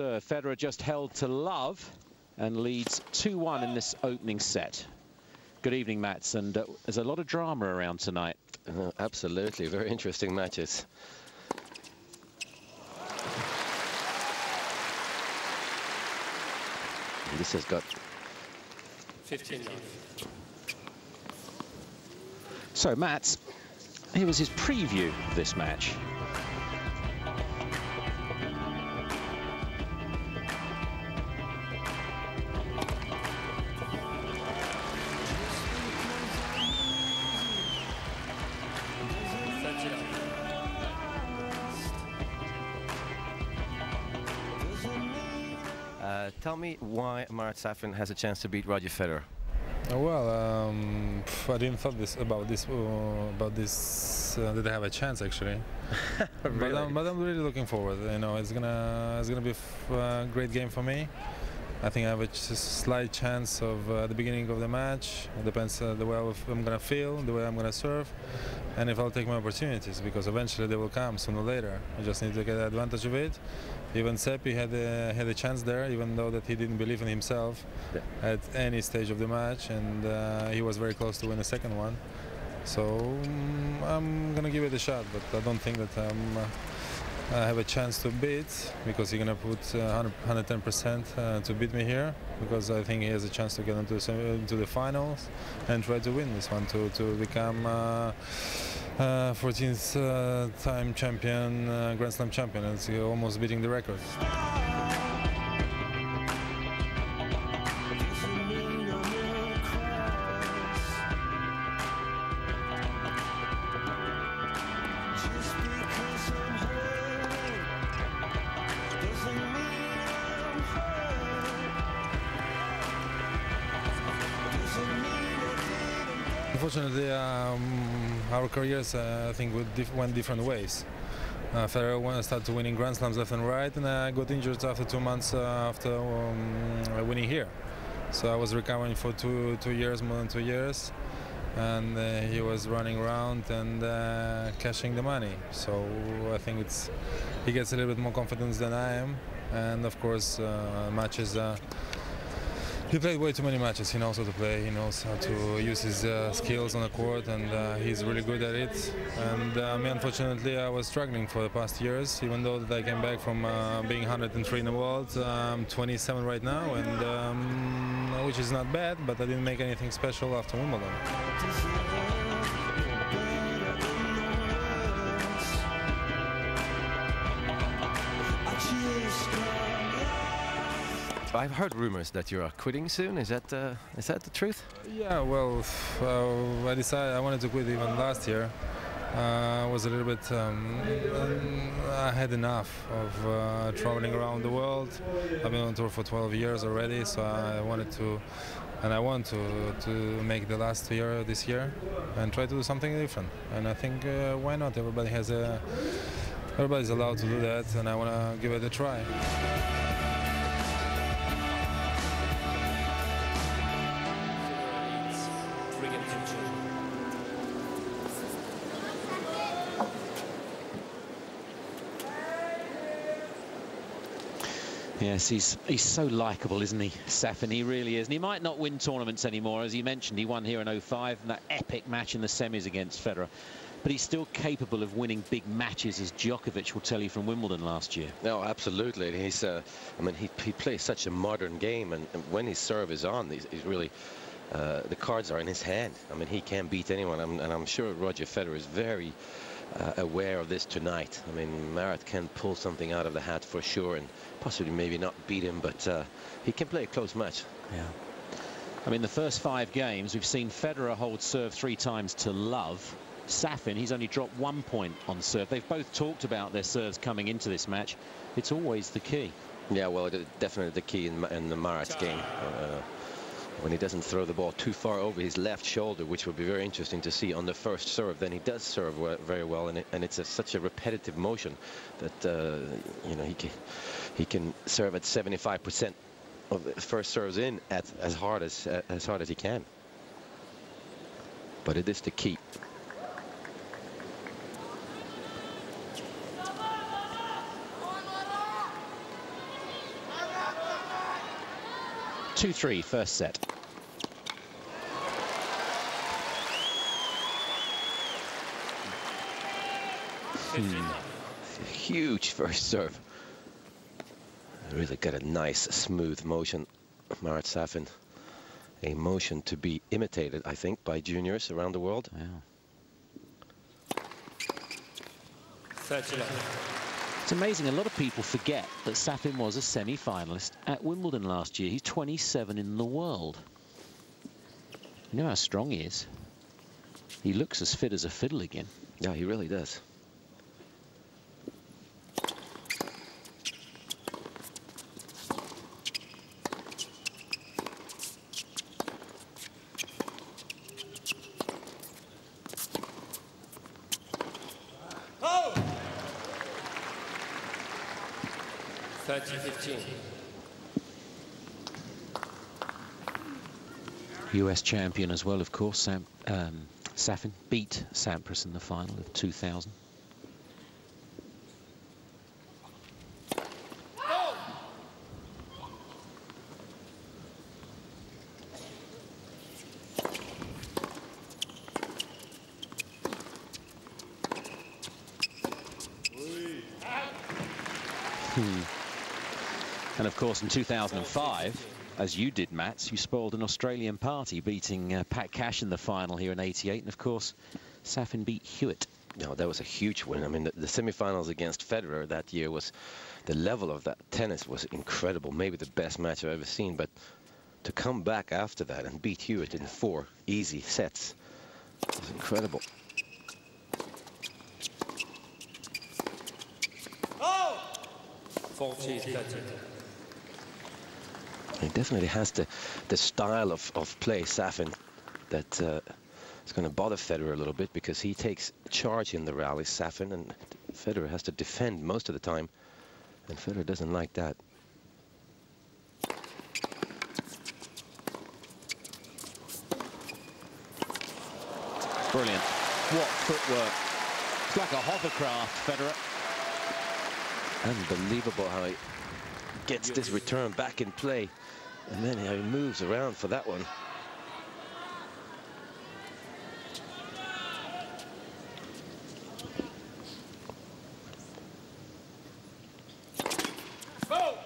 Federer just held to love and leads 2-1 in this opening set. Good evening, Mats, and there's a lot of drama around tonight. Absolutely, very interesting matches. This has got 15 love. So, Mats, here was his preview of this match. Tell me why Marat Safin has a chance to beat Roger Federer. Well, I didn't thought about this that I have a chance actually. Really? but I'm really looking forward. You know, it's gonna be a great game for me. I think I have a slight chance of the beginning of the match. It depends the way I'm gonna feel, the way I'm gonna serve, and if I'll take my opportunities, because eventually they will come sooner or later. I just need to get advantage of it. Even Seppi had a chance there, even though that he didn't believe in himself at any stage of the match, and he was very close to win the second one. So I'm gonna give it a shot, but I don't think that I have a chance to beat, because he's gonna put 110% to beat me here, because I think he has a chance to get into the finals and try to win this one to become 14th time champion, Grand Slam champion, and it's almost beating the record. Unfortunately, our careers, I think, went different ways. Federer started winning Grand Slams left and right, and I got injured after 2 months after winning here. So I was recovering for two years, more than 2 years, and he was running around and cashing the money. So I think he gets a little bit more confidence than I am, and of course matches. He played way too many matches. He knows how to play. He knows how to use his skills on the court, and he's really good at it. And me, unfortunately, I was struggling for the past years, even though that I came back from being 103 in the world. I'm 27 right now, and which is not bad, but I didn't make anything special after Wimbledon. I've heard rumors that you are quitting soon. Is that the truth? Yeah, well, I decided I wanted to quit even last year. I was a little bit. I had enough of traveling around the world. I've been on tour for 12 years already, so I wanted to, and I want to make the last year this year and try to do something different. And I think why not? Everybody's allowed to do that, and I want to give it a try. Yes, he's so likeable, isn't he, Safin? He really is. And he might not win tournaments anymore. As he mentioned, he won here in 05, and that epic match in the semis against Federer. But he's still capable of winning big matches, as Djokovic will tell you from Wimbledon last year. No, absolutely. He's, I mean, he plays such a modern game, and when his serve is on, he's really, the cards are in his hand. I mean, he can beat anyone, and I'm sure Roger Federer is very aware of this tonight. I mean, Marat can pull something out of the hat for sure, and possibly maybe not beat him, but he can play a close match. Yeah. I mean, the first 5 games, we've seen Federer hold serve 3 times to love. Safin, he's only dropped 1 point on serve. They've both talked about their serves coming into this match. It's always the key. Yeah, well, definitely the key in the Marat's game. When he doesn't throw the ball too far over his left shoulder, which would be very interesting to see on the first serve. Then he does serve very well, and it's such a repetitive motion that you know, he can serve at 75% of the first serves in at as hard as he can. But it is the key. 2-3, first set. Huge first serve. Really got a nice, smooth motion, Marat Safin. A motion to be imitated, I think, by juniors around the world. Wow. 30 It's amazing. A lot of people forget that Safin was a semi-finalist at Wimbledon last year. He's 27 in the world. You know how strong he is. He looks as fit as a fiddle again. Yeah, he really does. Oh! 30-15. US champion as well, of course. Safin beat Sampras in the final of 2000. And of course in 2005, as you did, Mats, you spoiled an Australian party, beating Pat Cash in the final here in '88, and of course Safin beat Hewitt. No, that was a huge win. I mean, the semi-finals against Federer that year was, the level of that tennis was incredible. Maybe the best match I've ever seen, but to come back after that and beat Hewitt in 4 easy sets was incredible. Oh! 40-30. He definitely has the style of play, Safin, that is going to bother Federer a little bit, because he takes charge in the rally, Safin, and Federer has to defend most of the time, and Federer doesn't like that. Brilliant. What footwork. It's like a hovercraft, Federer. Unbelievable how he gets this return back in play, and then how he moves around for that one. Oh!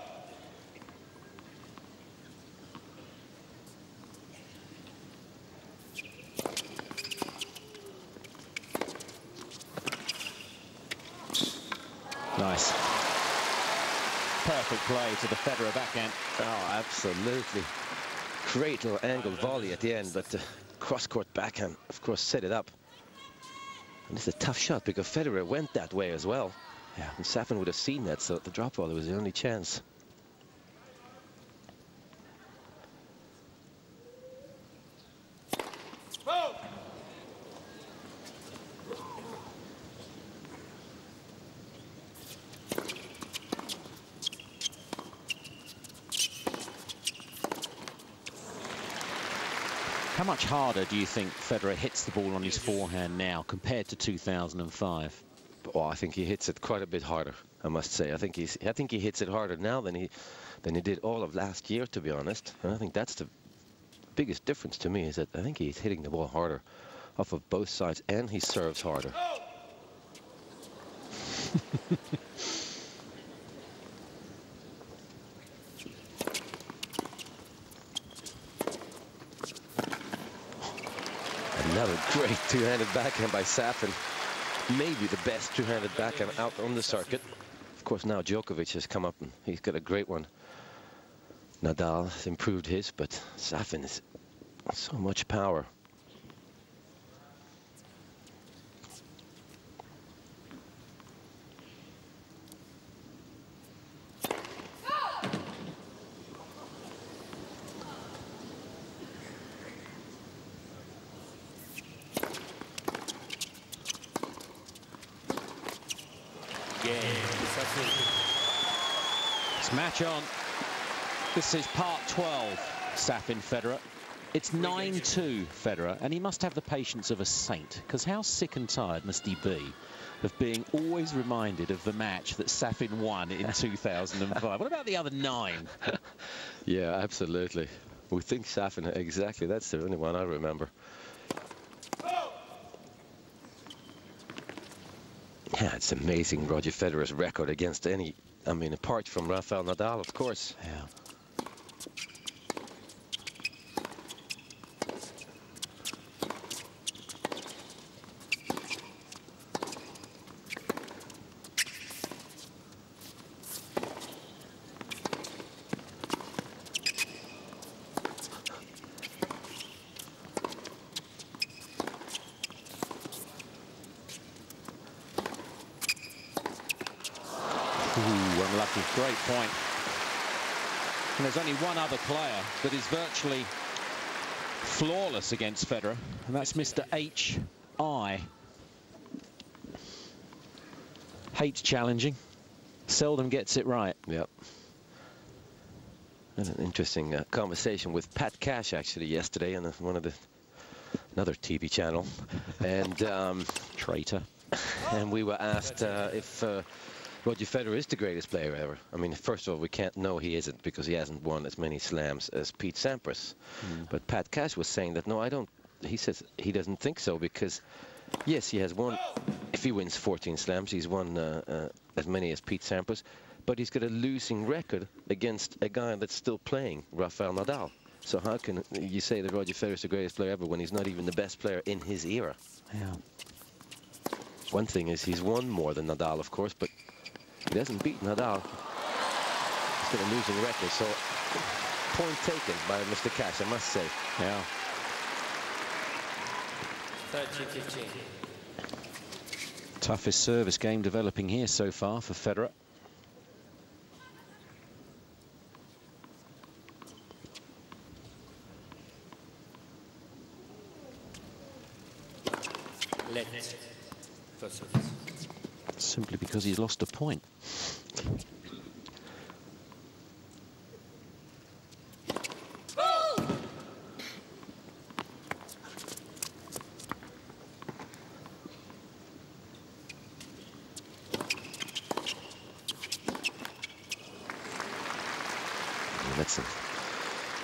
Nice. Perfect play to the Federer backhand. Oh, absolutely. Great little angle volley at the end, but the cross-court backhand, of course, set it up. And it's a tough shot, because Federer went that way as well. Yeah. And Safin would have seen that, so the drop volley was the only chance. Oh! How much harder do you think Federer hits the ball on his forehand now compared to 2005? Oh, I think he hits it quite a bit harder, I must say. I think he hits it harder now than he did all of last year, to be honest. And I think that's the biggest difference to me, is that I think he's hitting the ball harder off of both sides, and he serves harder. Another great two-handed backhand by Safin. Maybe the best two-handed backhand out on the circuit. Of course, now Djokovic has come up and he's got a great one. Nadal has improved his, but Safin is so much power. It's match on. This is part 12, Safin Federer. It's 9-2 Federer, and he must have the patience of a saint, because how sick and tired must he be of being always reminded of the match that Safin won in 2005? What about the other 9? Yeah, absolutely. We think Safin, exactly. That's the only one I remember. Yeah, it's amazing, Roger Federer's record against any, I mean, apart from Rafael Nadal, of course. Yeah. Ooh, unlucky. Great point. And there's only one other player that is virtually flawless against Federer, and that's Mr. H.I. Hates challenging, seldom gets it right. Yep. Had an interesting conversation with Pat Cash actually yesterday on one of the another TV channel, and Traitor. and we were asked if Roger Federer is the greatest player ever. I mean, first of all, we can't know he isn't because he hasn't won as many slams as Pete Sampras. But Pat Cash was saying that, no, I don't. He says he doesn't think so because, yes, he has won. If he wins 14 slams, he's won as many as Pete Sampras. But he's got a losing record against a guy that's still playing, Rafael Nadal. So how can you say that Roger Federer is the greatest player ever when he's not even the best player in his era? Yeah. One thing is he's won more than Nadal, of course, but he doesn't beat Nadal. He's got a losing record, so point taken by Mr. Cash, I must say. Yeah. 13-15. Toughest service game developing here so far for Federer. Let first service. Simply because he's lost a point.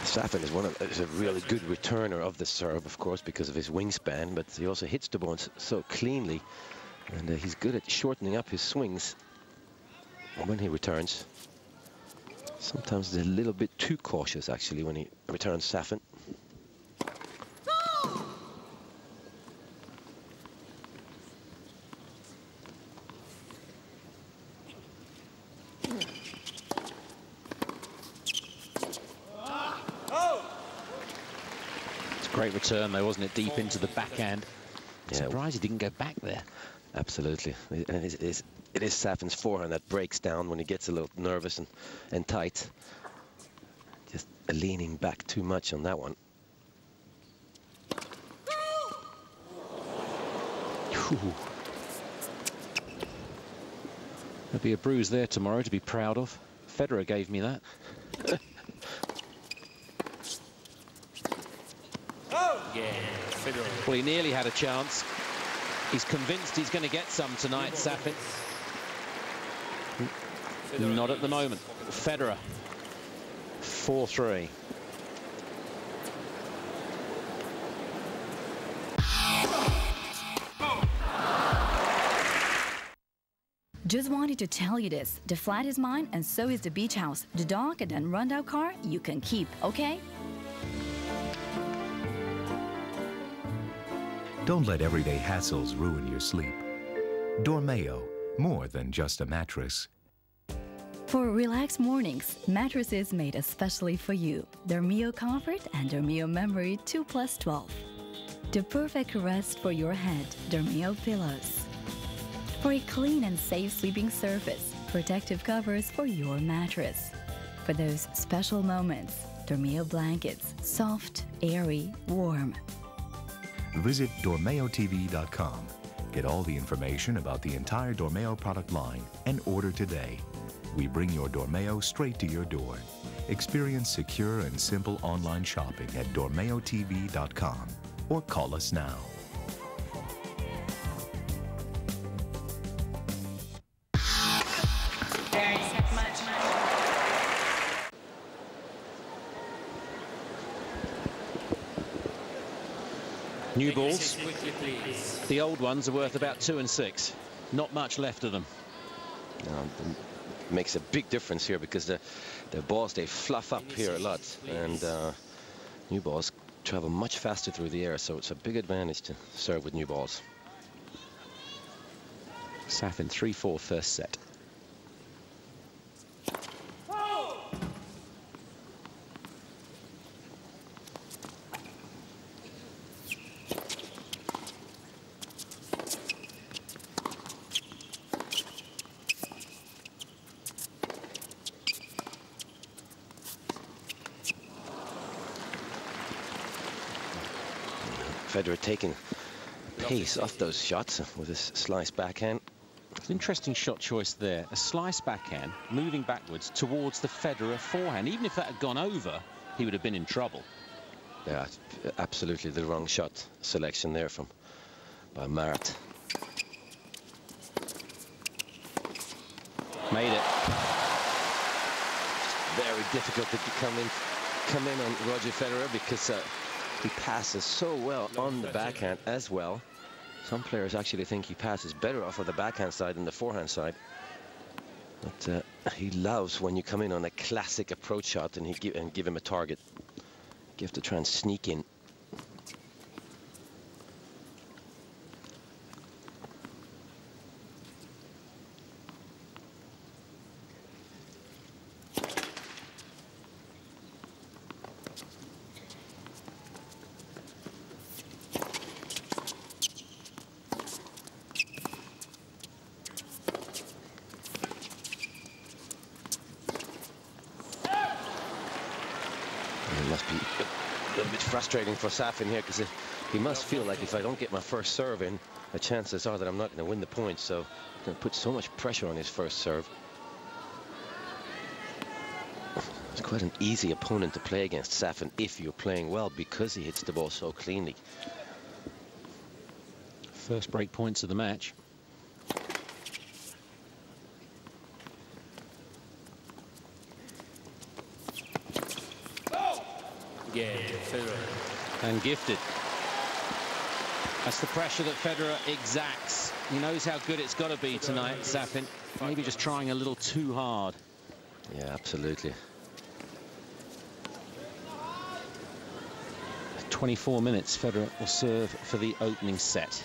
Safin is a really good returner of the serve, of course, because of his wingspan, but he also hits the ball so cleanly, and he's good at shortening up his swings when he returns. Sometimes he's a little bit too cautious, actually, when he returns Safin. Great return, though, wasn't it? Deep into the backhand. Yeah. Surprised he didn't go back there. Absolutely. And it is Safin's forehand that breaks down when he gets a little nervous and tight. Just leaning back too much on that one. There'll be a bruise there tomorrow to be proud of. Federer gave me that. Well, he nearly had a chance. He's convinced he's going to get some tonight, Safin. Not at the moment. Federer, 4-3. Just wanted to tell you this. The flat is mine, and so is the beach house. The dog and then rundown car you can keep, okay? Don't let everyday hassles ruin your sleep. Dormeo, more than just a mattress. For relaxed mornings, mattresses made especially for you. Dormeo Comfort and Dormeo Memory 2+12. The perfect rest for your head, Dormeo Pillows. For a clean and safe sleeping surface, protective covers for your mattress. For those special moments, Dormeo Blankets, soft, airy, warm. Visit DormeoTV.com. Get all the information about the entire Dormeo product line and order today. We bring your Dormeo straight to your door. Experience secure and simple online shopping at DormeoTV.com or call us now. New balls. The old ones are worth about 2 and 6. Not much left of them. Makes a big difference here because the balls, they fluff up here a lot, and new balls travel much faster through the air, so it's a big advantage to serve with new balls. Safin 3-4 first set. Federer taking pace off those shots with his slice backhand. It's an interesting shot choice there. A slice backhand moving backwards towards the Federer forehand. Even if that had gone over, he would have been in trouble. Yeah, absolutely the wrong shot selection there by Marat. Made it. Very difficult to come in on Roger Federer because he passes so well on the backhand as well. Some players actually think he passes better off of the backhand side than the forehand side. But he loves when you come in on a classic approach shot and give him a target. You have to try and sneak in. Must be a little bit frustrating for Safin here because he must feel like if I don't get my first serve in, the chances are that I'm not going to win the point. So he's going to put so much pressure on his first serve. It's quite an easy opponent to play against, Safin, if you're playing well, because he hits the ball so cleanly. First break points of the match. And gifted. That's the pressure that Federer exacts. He knows how good it's got to be tonight, Safin. Maybe just trying a little too hard. Yeah, absolutely. 24 minutes, Federer will serve for the opening set.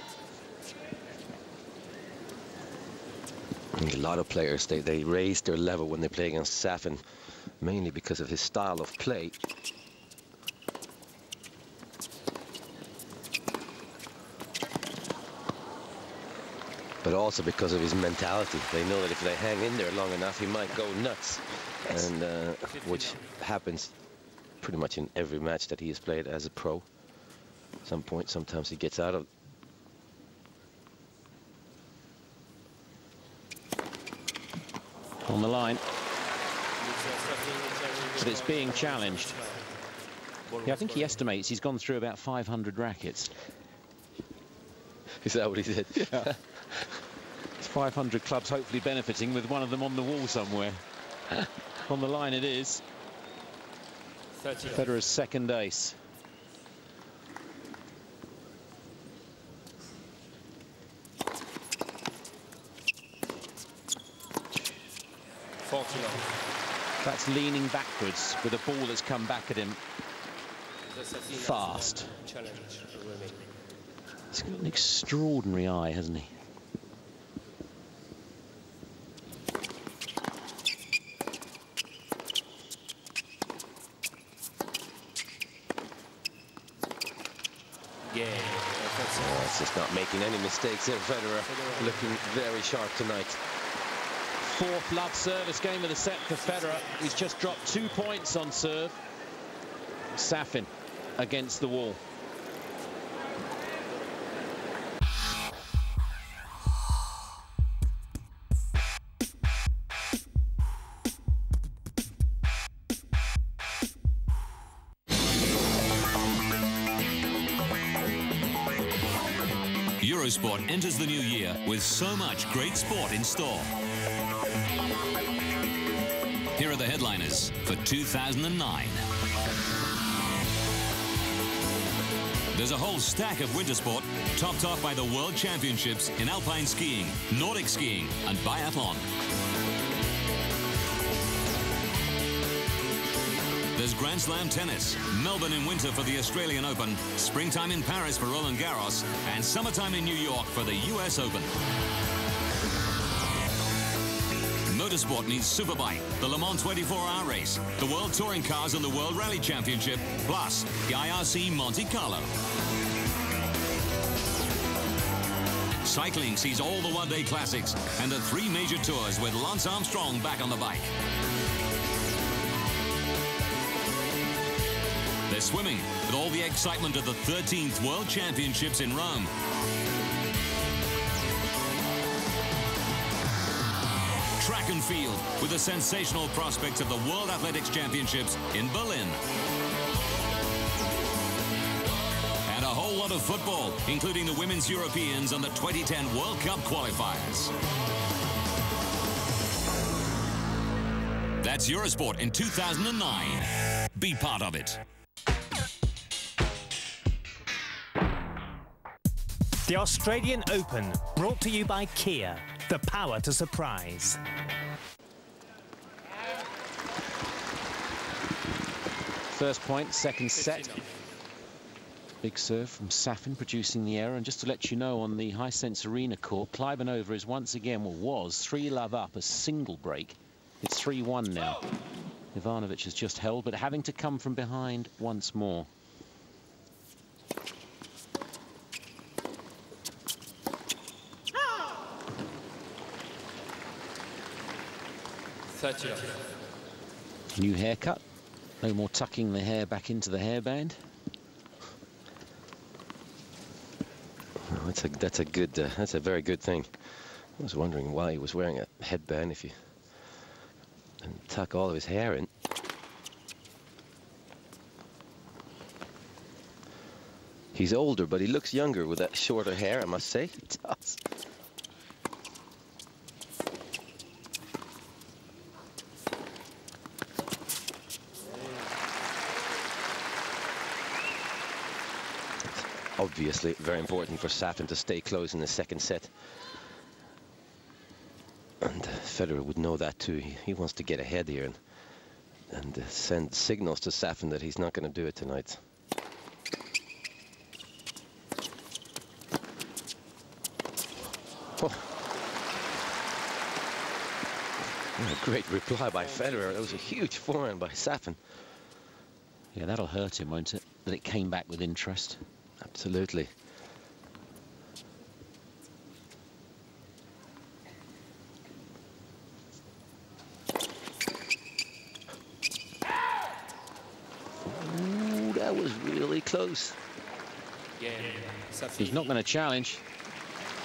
I think a lot of players, they raise their level when they play against Safin, mainly because of his style of play. But also because of his mentality. They know that if they hang in there long enough, he might go nuts. And which happens pretty much in every match that he has played as a pro. At some point, sometimes he gets out of. On the line. But it's being challenged. Yeah, I think he estimates he's gone through about 500 rackets. Is that what he said? Yeah. It's 500 clubs hopefully benefiting with one of them on the wall somewhere. On the line it is. Federer's second ace. That's leaning backwards with a ball that's come back at him fast. He's got an extraordinary eye, hasn't he? It's just not making any mistakes here. Federer looking very sharp tonight. Fourth love service game of the set for Federer. He's just dropped 2 points on serve. Safin against the wall. Eurosport enters the new year with so much great sport in store. Here are the headliners for 2009. There's a whole stack of winter sport, topped off by the World Championships in alpine skiing, Nordic skiing and biathlon. There's Grand Slam tennis, Melbourne in winter for the Australian Open, springtime in Paris for Roland Garros, and summertime in New York for the US Open. Motorsport means Superbike, the Le Mans 24-hour race, the World Touring Cars and the World Rally Championship, plus the IRC Monte Carlo. Cycling sees all the one-day classics and the 3 major tours with Lance Armstrong back on the bike. There's swimming with all the excitement of the 13th World Championships in Rome. Track and field with the sensational prospects of the World Athletics Championships in Berlin. And a whole lot of football, including the Women's Europeans and the 2010 World Cup qualifiers. That's Eurosport in 2009. Be part of it. The Australian Open, brought to you by Kia, the power to surprise. First point, second set. Big serve from Safin, producing the error. And just to let you know, on the Hisense Arena court, Kleibanova is once again, well, was 3-love up, a single break. It's 3-1 now. Ivanovic has just held, but having to come from behind once more. New haircut. No more tucking the hair back into the hairband. Oh, that's a very good thing. I was wondering why he was wearing a headband if you didn't tuck all of his hair in. He's older, but he looks younger with that shorter hair, I must say. He does. Obviously very important for Safin to stay close in the second set. And Federer would know that too. He wants to get ahead here and send signals to Safin that he's not going to do it tonight. Oh. What a great reply by Federer. That was a huge forehand by Safin. Yeah, that'll hurt him, won't it? That it came back with interest. Absolutely. Ooh, that was really close. He's not going to challenge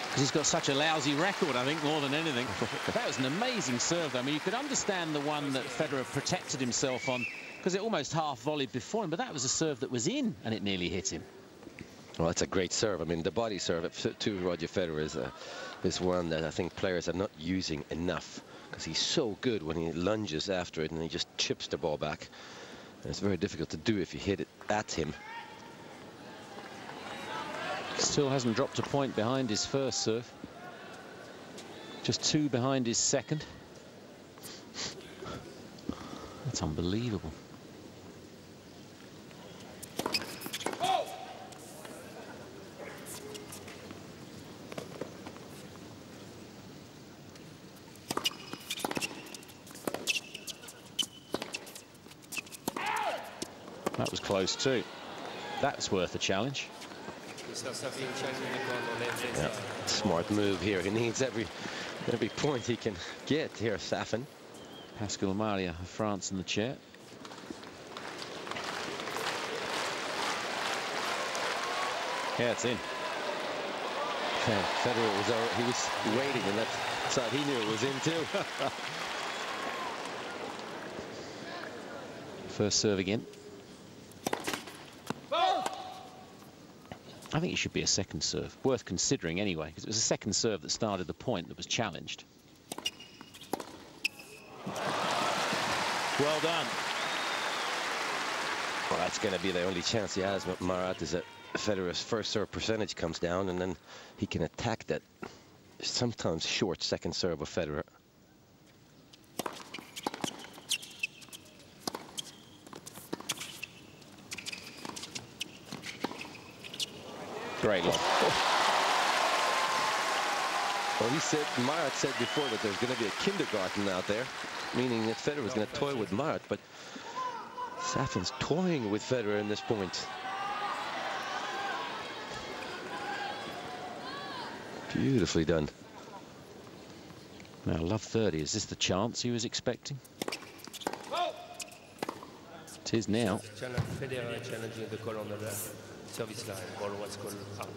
because he's got such a lousy record, I think, more than anything. That was an amazing serve. I mean, you could understand the one that Federer protected himself on because it almost half volleyed before him, but that was a serve that was in and it nearly hit him. Well, that's a great serve. I mean, the body serve to Roger Federer is one that I think players are not using enough because he's so good when he lunges after it and he just chips the ball back. And it's very difficult to do if you hit it at him. Still hasn't dropped a point behind his first serve. Just 2 behind his second. That's unbelievable. That was close too. That's worth a challenge. Yeah, smart move here. He needs every point he can get here, Safin. Pascal Maria of France in the chair. Yeah, it's in. Federer he was waiting, and that's how he knew it was in too. First serve again. I think it should be a second serve. Worth considering anyway, because it was a second serve that started the point that was challenged. Well done. Well, that's going to be the only chance he has, Marat, is a Federer's first serve percentage comes down, and then he can attack that sometimes short second serve of Federer. Great lob. Well, Marat said before that there's going to be a kindergarten out there, meaning that Federer was going to toy with Marat, but Safin's toying with Federer in this point. Beautifully done. Now, love 30. Is this the chance he was expecting? It is now. Federer challenging the call on the service line. Ball was called out.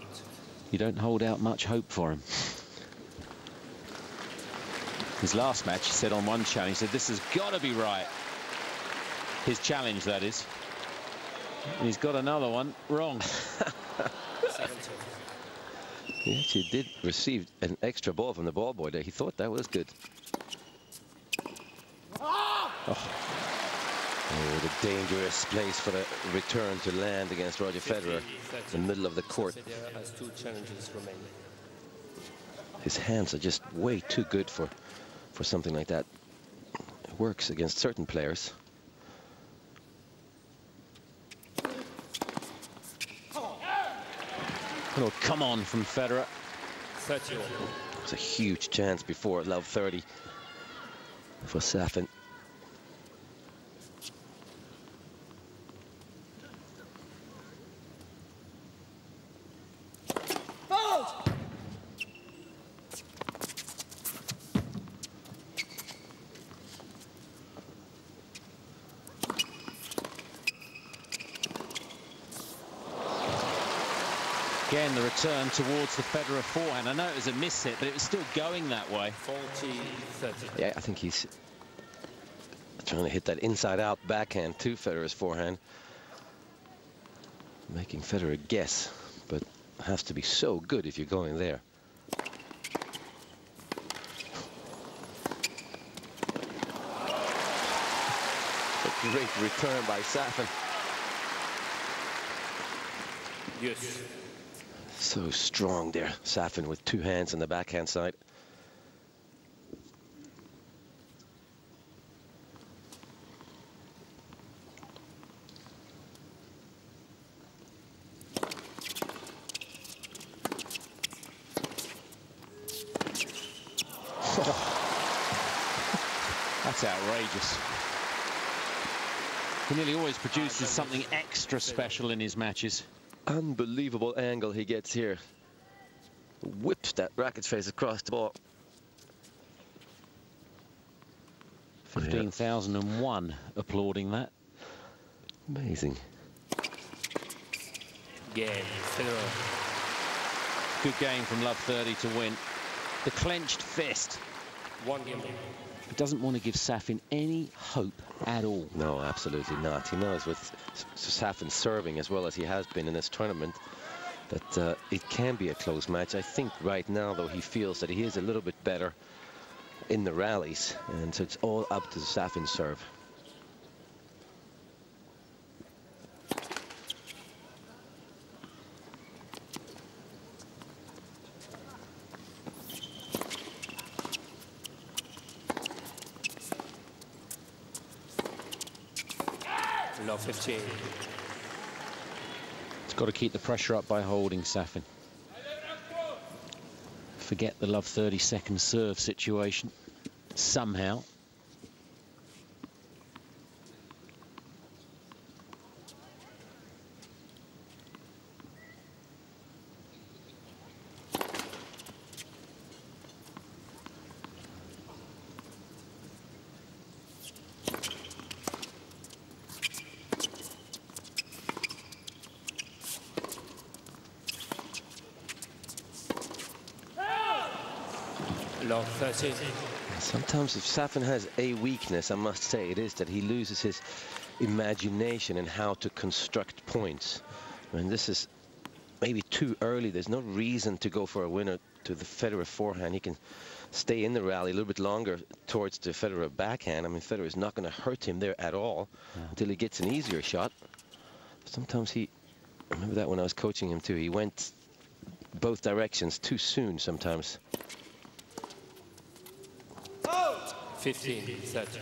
You don't hold out much hope for him. His last match, he said on one challenge, he said, this has got to be right. His challenge, that is. And he's got another one wrong. He actually did receive an extra ball from the ball boy there. He thought that was good. Oh, the dangerous place for the return to land against Roger Federer in the middle of the court. Federer has 2 challenges remaining. His hands are just way too good for something like that. It works against certain players. Oh, come on from Federer. 31. It was a huge chance before love 30 for Safin. Again, the return towards the Federer forehand. I know it was a miss hit, but it was still going that way. 40-30. Yeah, I think he's trying to hit that inside-out backhand to Federer's forehand, making Federer guess, but has to be so good if you're going there. A great return by Safin. Yes. So strong there, Safin, with 2 hands on the backhand side. That's outrageous. He nearly always produces something extra special in his matches. Unbelievable angle he gets here. Whips that racket face across the ball. 15,001 applauding that. Amazing. Game, Federer. Good game from love 30 to win. The clenched fist. 1 game. He doesn't want to give Safin any hope at all. No, absolutely not. He knows with Safin serving as well as he has been in this tournament that it can be a close match. I think right now, though, he feels that he is a little bit better in the rallies, and so it's all up to Safin's serve. Love 15. It's got to keep the pressure up by holding Safin. Forget the love 30-second serve situation somehow. Love 13. Sometimes if Safin has a weakness, I must say it is that he loses his imagination in how to construct points. I mean, this is maybe too early. There's no reason to go for a winner to the Federer forehand. He can stay in the rally a little bit longer towards the Federer backhand. I mean, Federer is not going to hurt him there at all until he gets an easier shot. Sometimes he I remember that when I was coaching him too. He went both directions too soon sometimes. 15, 30.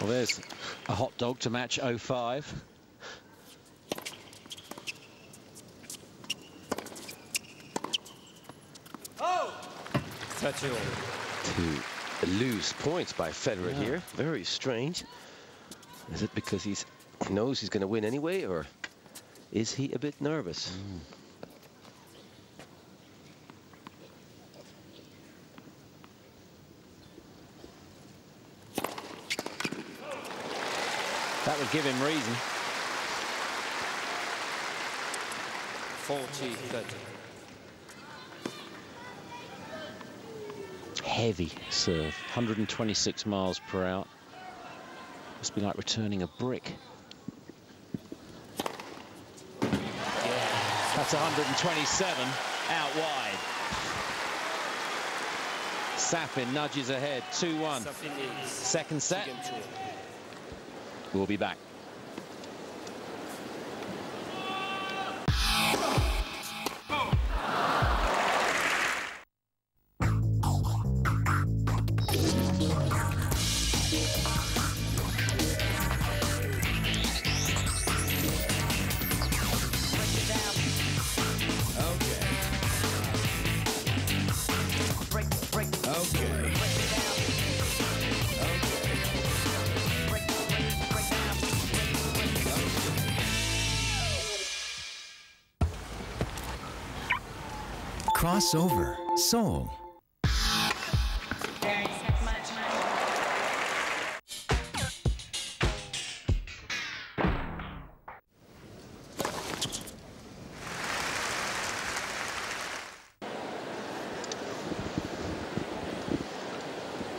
Well, there's a hot dog to match 05. To lose points by Federer here. Very strange. Is it because he knows he's going to win anyway, or is he a bit nervous? That would give him reason. 40, 30. Heavy serve, 126 miles per hour. Must be like returning a brick. That's 127 out wide. Safin nudges ahead, 2-1. Second set. We'll be back. Crossover Seoul.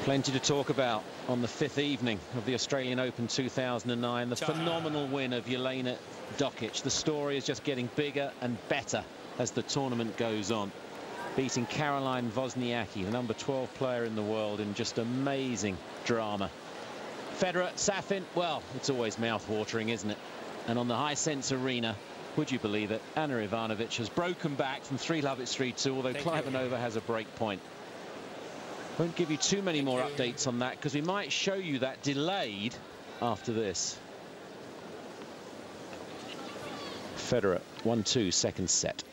Plenty to talk about on the 5th evening of the Australian Open 2009. The phenomenal win of Jelena Dokic. The story is just getting bigger and better as the tournament goes on. Beating Caroline Wozniacki, the number 12 player in the world, in just amazing drama. Federer, Safin, well, it's always mouth-watering, isn't it? And on the Hisense Arena, would you believe it, Anna Ivanovic has broken back from 3-love, it's 3-2, although Klibanova has a break point. Won't give you too many more updates on that, because we might show you that delayed after this. Federer, 1-2, second set.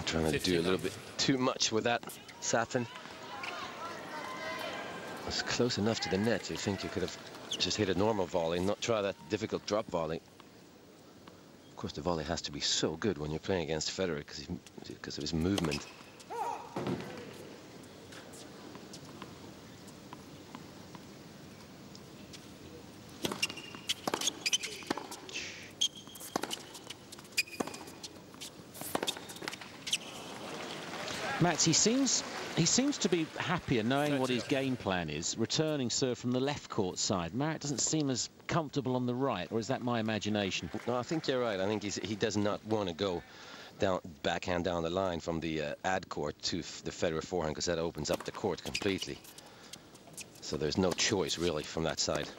Trying to do a little bit too much with that, Safin. It's close enough to the net. You think you could have just hit a normal volley, not try that difficult drop volley. Of course, the volley has to be so good when you're playing against Federer because of his movement. Mats, he seems to be happier knowing what his game plan is, returning serve from the left court side. Marat doesn't seem as comfortable on the right, or is that my imagination? No, I think you're right. I think he does not want to go backhand down the line from the ad court to the Federer forehand, because that opens up the court completely. So there's no choice really from that side.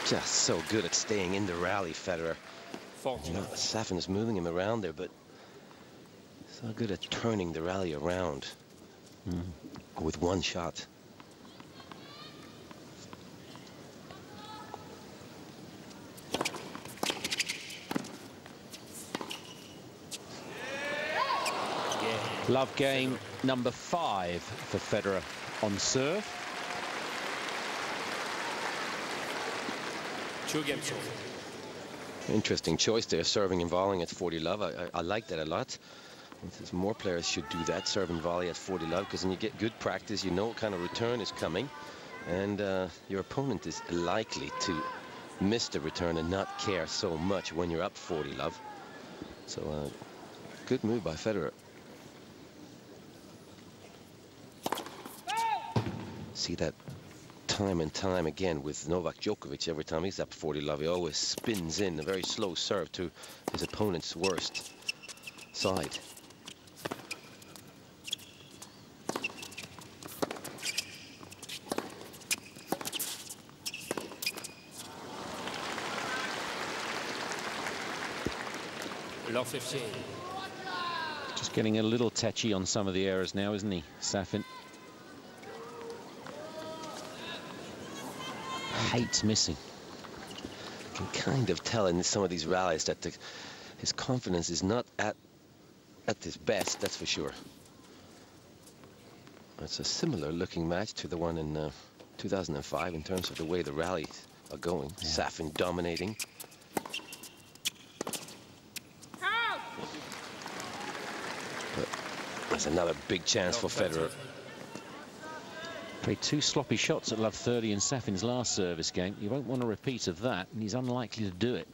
Just so good at staying in the rally, Federer. You know, Safin is moving him around there, but so good at turning the rally around with one shot. Love game number 5 for Federer on serve. 2 games. Interesting choice there, serving and volleying at 40 love. I like that a lot. More players should do that, serve and volley at 40 love, because then you get good practice. You know what kind of return is coming, and your opponent is likely to miss the return and not care so much when you're up 40 love. So good move by Federer. See that time and time again with Novak Djokovic. Every time he's up 40 love, he always spins in a very slow serve to his opponent's worst side. Love 15. Just getting a little tetchy on some of the errors now, isn't he, Safin? Hates missing. You can kind of tell in some of these rallies that his confidence is not at his best, that's for sure. It's a similar looking match to the one in 2005 in terms of the way the rallies are going. Yeah. Safin dominating. But that's another big chance for Federer. Played 2 sloppy shots at love 30 in Safin's last service game. You won't want a repeat of that, and he's unlikely to do it.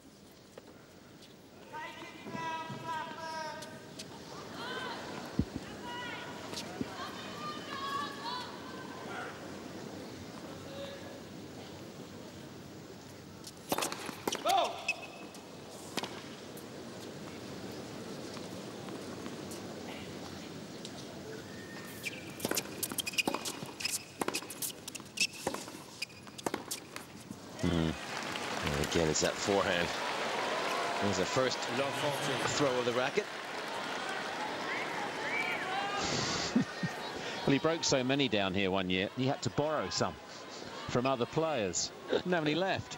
Again, it's that forehand. It was the first throw of the racket. Well, he broke so many down here one year, he had to borrow some from other players. Didn't have any left.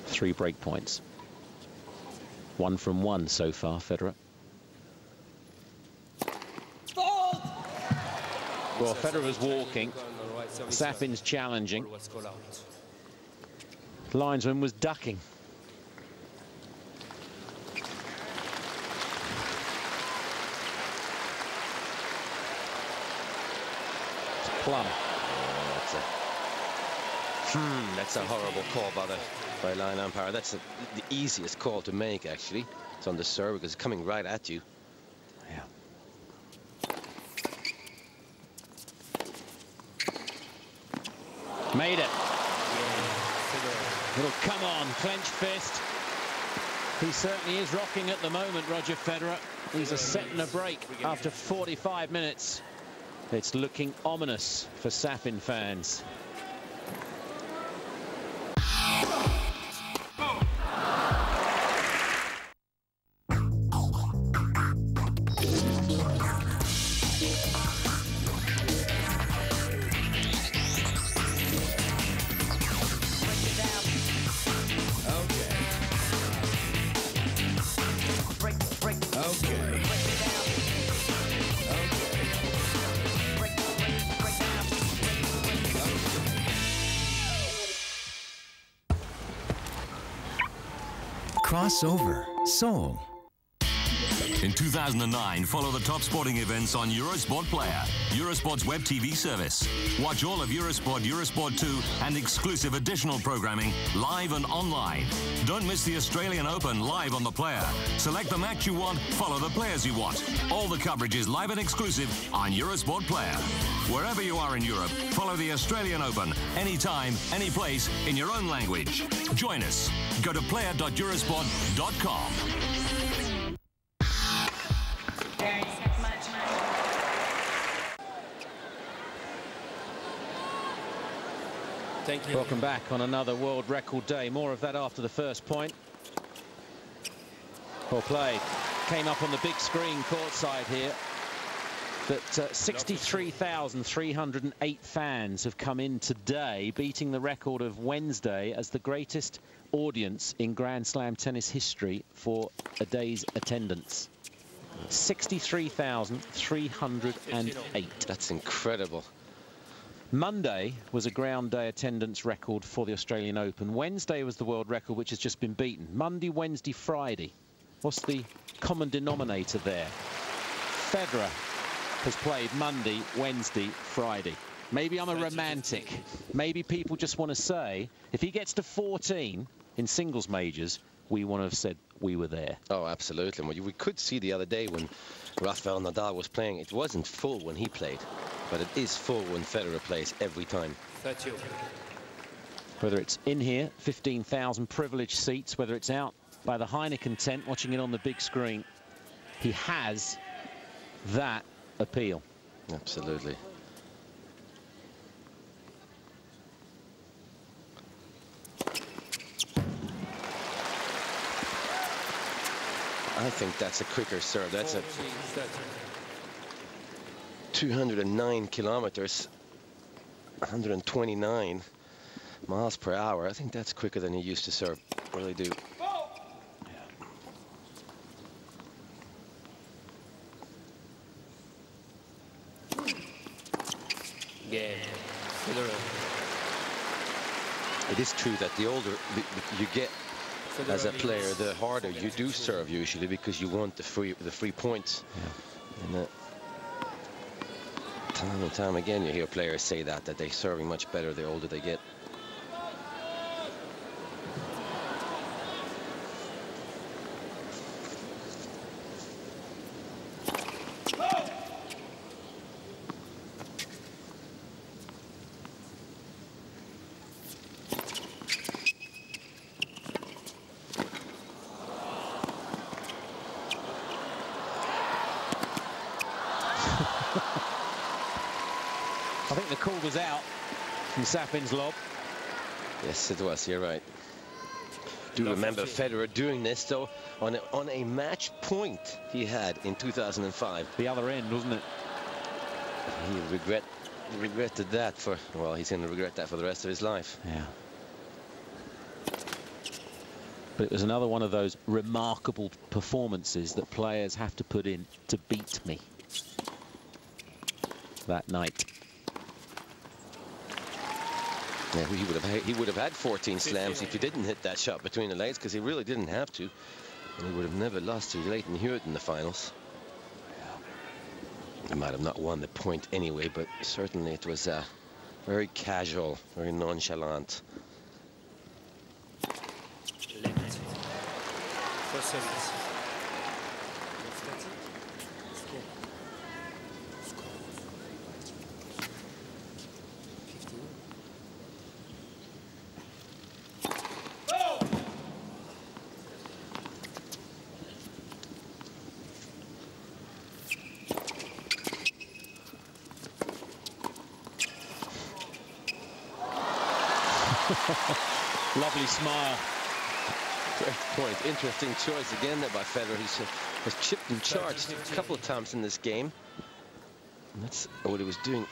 Three break points. 1 from 1 so far, Federer. Well, Federer's walking. Safin's challenging. Linesman was ducking. It's plumb. That's a horrible call by line umpire. That's the easiest call to make, actually. It's on the serve because it's coming right at you. Yeah. Made it. Little come on, clenched fist. He certainly is rocking at the moment, Roger Federer. He's a set and a break after 45 minutes. It's looking ominous for Safin fans. Crossover, Seoul. In 2009, follow the top sporting events on Eurosport Player, Eurosport's web TV service. Watch all of Eurosport, Eurosport 2, and exclusive additional programming live and online. Don't miss the Australian Open live on the Player. Select the match you want, follow the players you want. All the coverage is live and exclusive on Eurosport Player. Wherever you are in Europe, follow the Australian Open anytime, any place, in your own language. Join us. Go to player.eurosport.com. Thank you. Welcome back on another world record day. More of that after the first point. Well played. Came up on the big screen courtside here. that 63,308 fans have come in today, beating the record of Wednesday as the greatest audience in Grand Slam tennis history for a day's attendance. 63,308. That's incredible. Monday was a ground day attendance record for the Australian Open. Wednesday was the world record, which has just been beaten. Monday, Wednesday, Friday. What's the common denominator there? Federer has played Monday, Wednesday, Friday. Maybe I'm a romantic. Maybe people just want to say, if he gets to 14 in singles majors, we want to have said we were there. Oh, absolutely. We could see the other day when Rafael Nadal was playing, it wasn't full when he played, but it is full when Federer plays every time. 30. Whether it's in here, 15,000 privileged seats, whether it's out by the Heineken tent, watching it on the big screen, he has that appeal. Absolutely. I think that's a quicker serve. That's a 209 kilometers, 129 miles per hour. I think that's quicker than he used to serve. Really do. It is true that the older you get as a player, the harder you do serve usually, because you want the free points. Yeah. And time and time again you hear players say that they're serving much better the older they get. I think the call was out from Safin's lob. Yes, it was. You're right. Do remember Federer doing this, though, on a match point he had in 2005. The other end, wasn't it? He regretted that for, well, he's going to regret that for the rest of his life. Yeah. But it was another one of those remarkable performances that players have to put in to beat me that night. Yeah, he would have had 14 slams if he didn't hit that shot between the legs, because he really didn't have to. And he would have never lost to Leighton Hewitt in the finals. He might have not won the point anyway, but certainly it was very casual, very nonchalant. Lovely smile. Great point. Interesting choice again there by Federer. He has chipped and charged a couple of times in this game. And that's what he was doing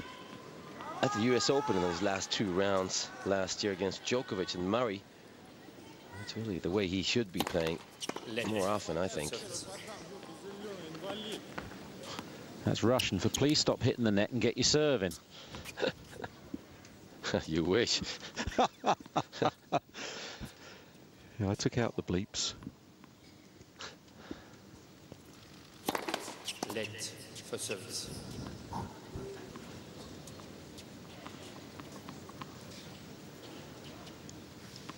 at the US Open in those last 2 rounds last year against Djokovic and Murray. That's really the way he should be playing more often, I think. That's Russian for please stop hitting the net and get your serve in. You wish. Yeah, I took out the bleeps. Late for service.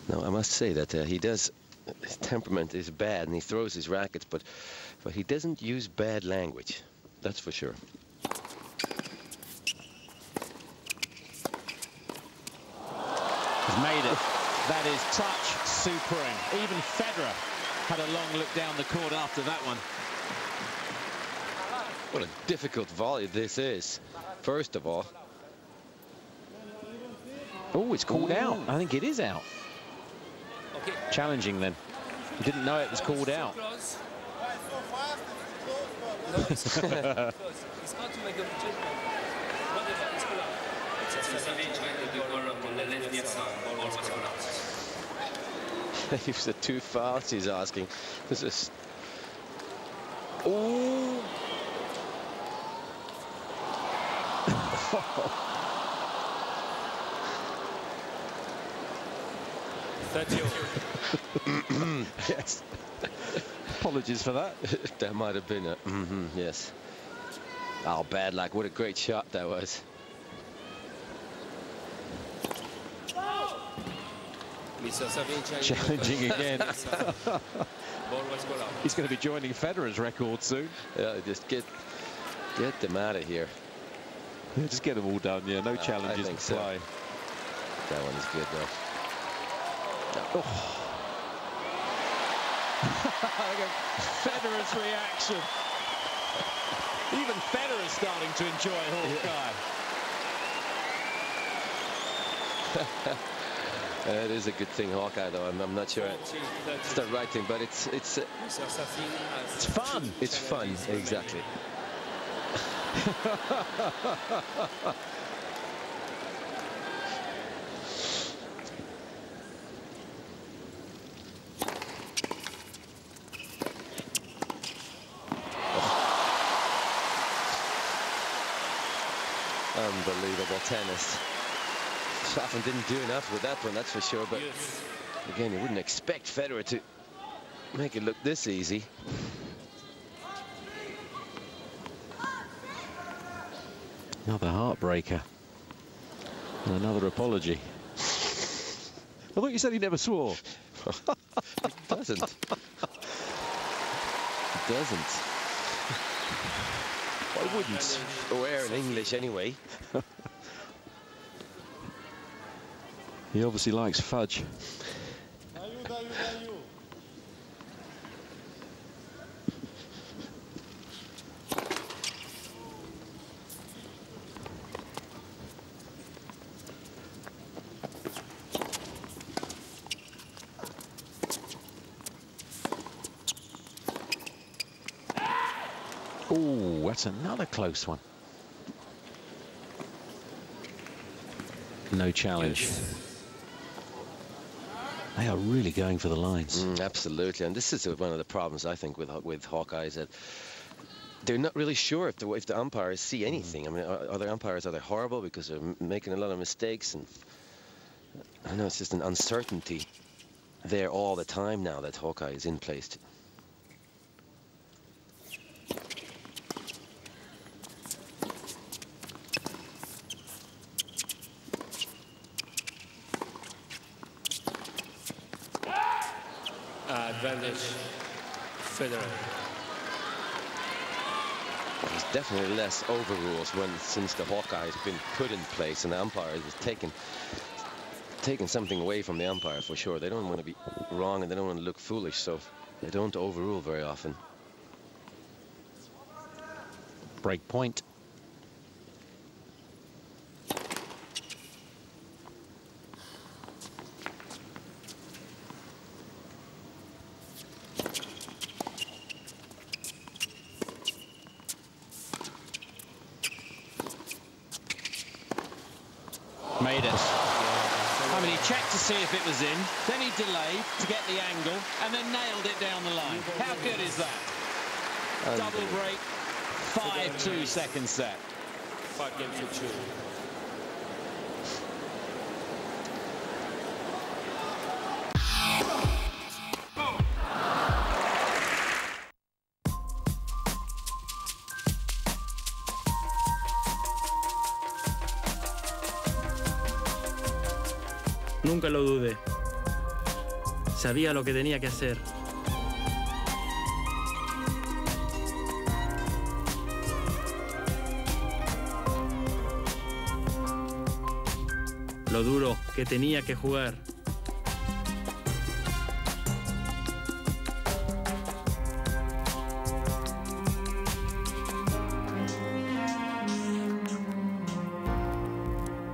No, I must say that he does. His temperament is bad, and he throws his rackets, but he doesn't use bad language. That's for sure. He's made it. That is touch supreme. Even Federer had a long look down the court after that one. What a difficult volley this is, first of all. Oh, it's called out. I think it is out. Okay. Challenging then. He didn't know it was called out. It's hard to make a judgment. Whatever, it's good. If the 2 fouls he's asking. This is... Oh! Yes. Apologies for that. That might have been a yes. Oh, bad luck. What a great shot that was. Challenging again. He's going to be joining Federer's record soon. Yeah, just get them out of here. Yeah, just get them all done. Yeah, no challenges to so. That one is good though. Oh. Look at Federer's reaction. Even Federer's starting to enjoy Hawkeye. It is a good thing, Hawkeye, though. I'm not sure it's the right thing, but it's fun. It's fun, exactly. Unbelievable tennis. Schaffen didn't do enough with that one, that's for sure. But again, you wouldn't expect Federer to make it look this easy. Another heartbreaker. And another apology. I thought you said he never swore. It doesn't. It doesn't. I wouldn't swear in English anyway. He obviously likes fudge. Oh, that's another close one. No challenge. They are really going for the lines. Absolutely, and this is one of the problems I think with Hawkeye, is that they're not really sure if the umpires see anything. I mean, other umpires, are they horrible because they're making a lot of mistakes? And I know it's just an uncertainty there all the time now that Hawkeye is in place. Advantage, Federer. There's definitely less overrules since the Hawkeye has been put in place, and the umpires have taken something away from the umpire for sure. They don't want to be wrong and they don't want to look foolish, so they don't overrule very often. Break point. Made it. I mean, he checked to see if it was in, then he delayed to get the angle, and then nailed it down the line. How good is that? Double break, 5-2 second set. 5 games to 2. Nunca lo dudé. Sabía lo que tenía que hacer. Lo duro que tenía que jugar.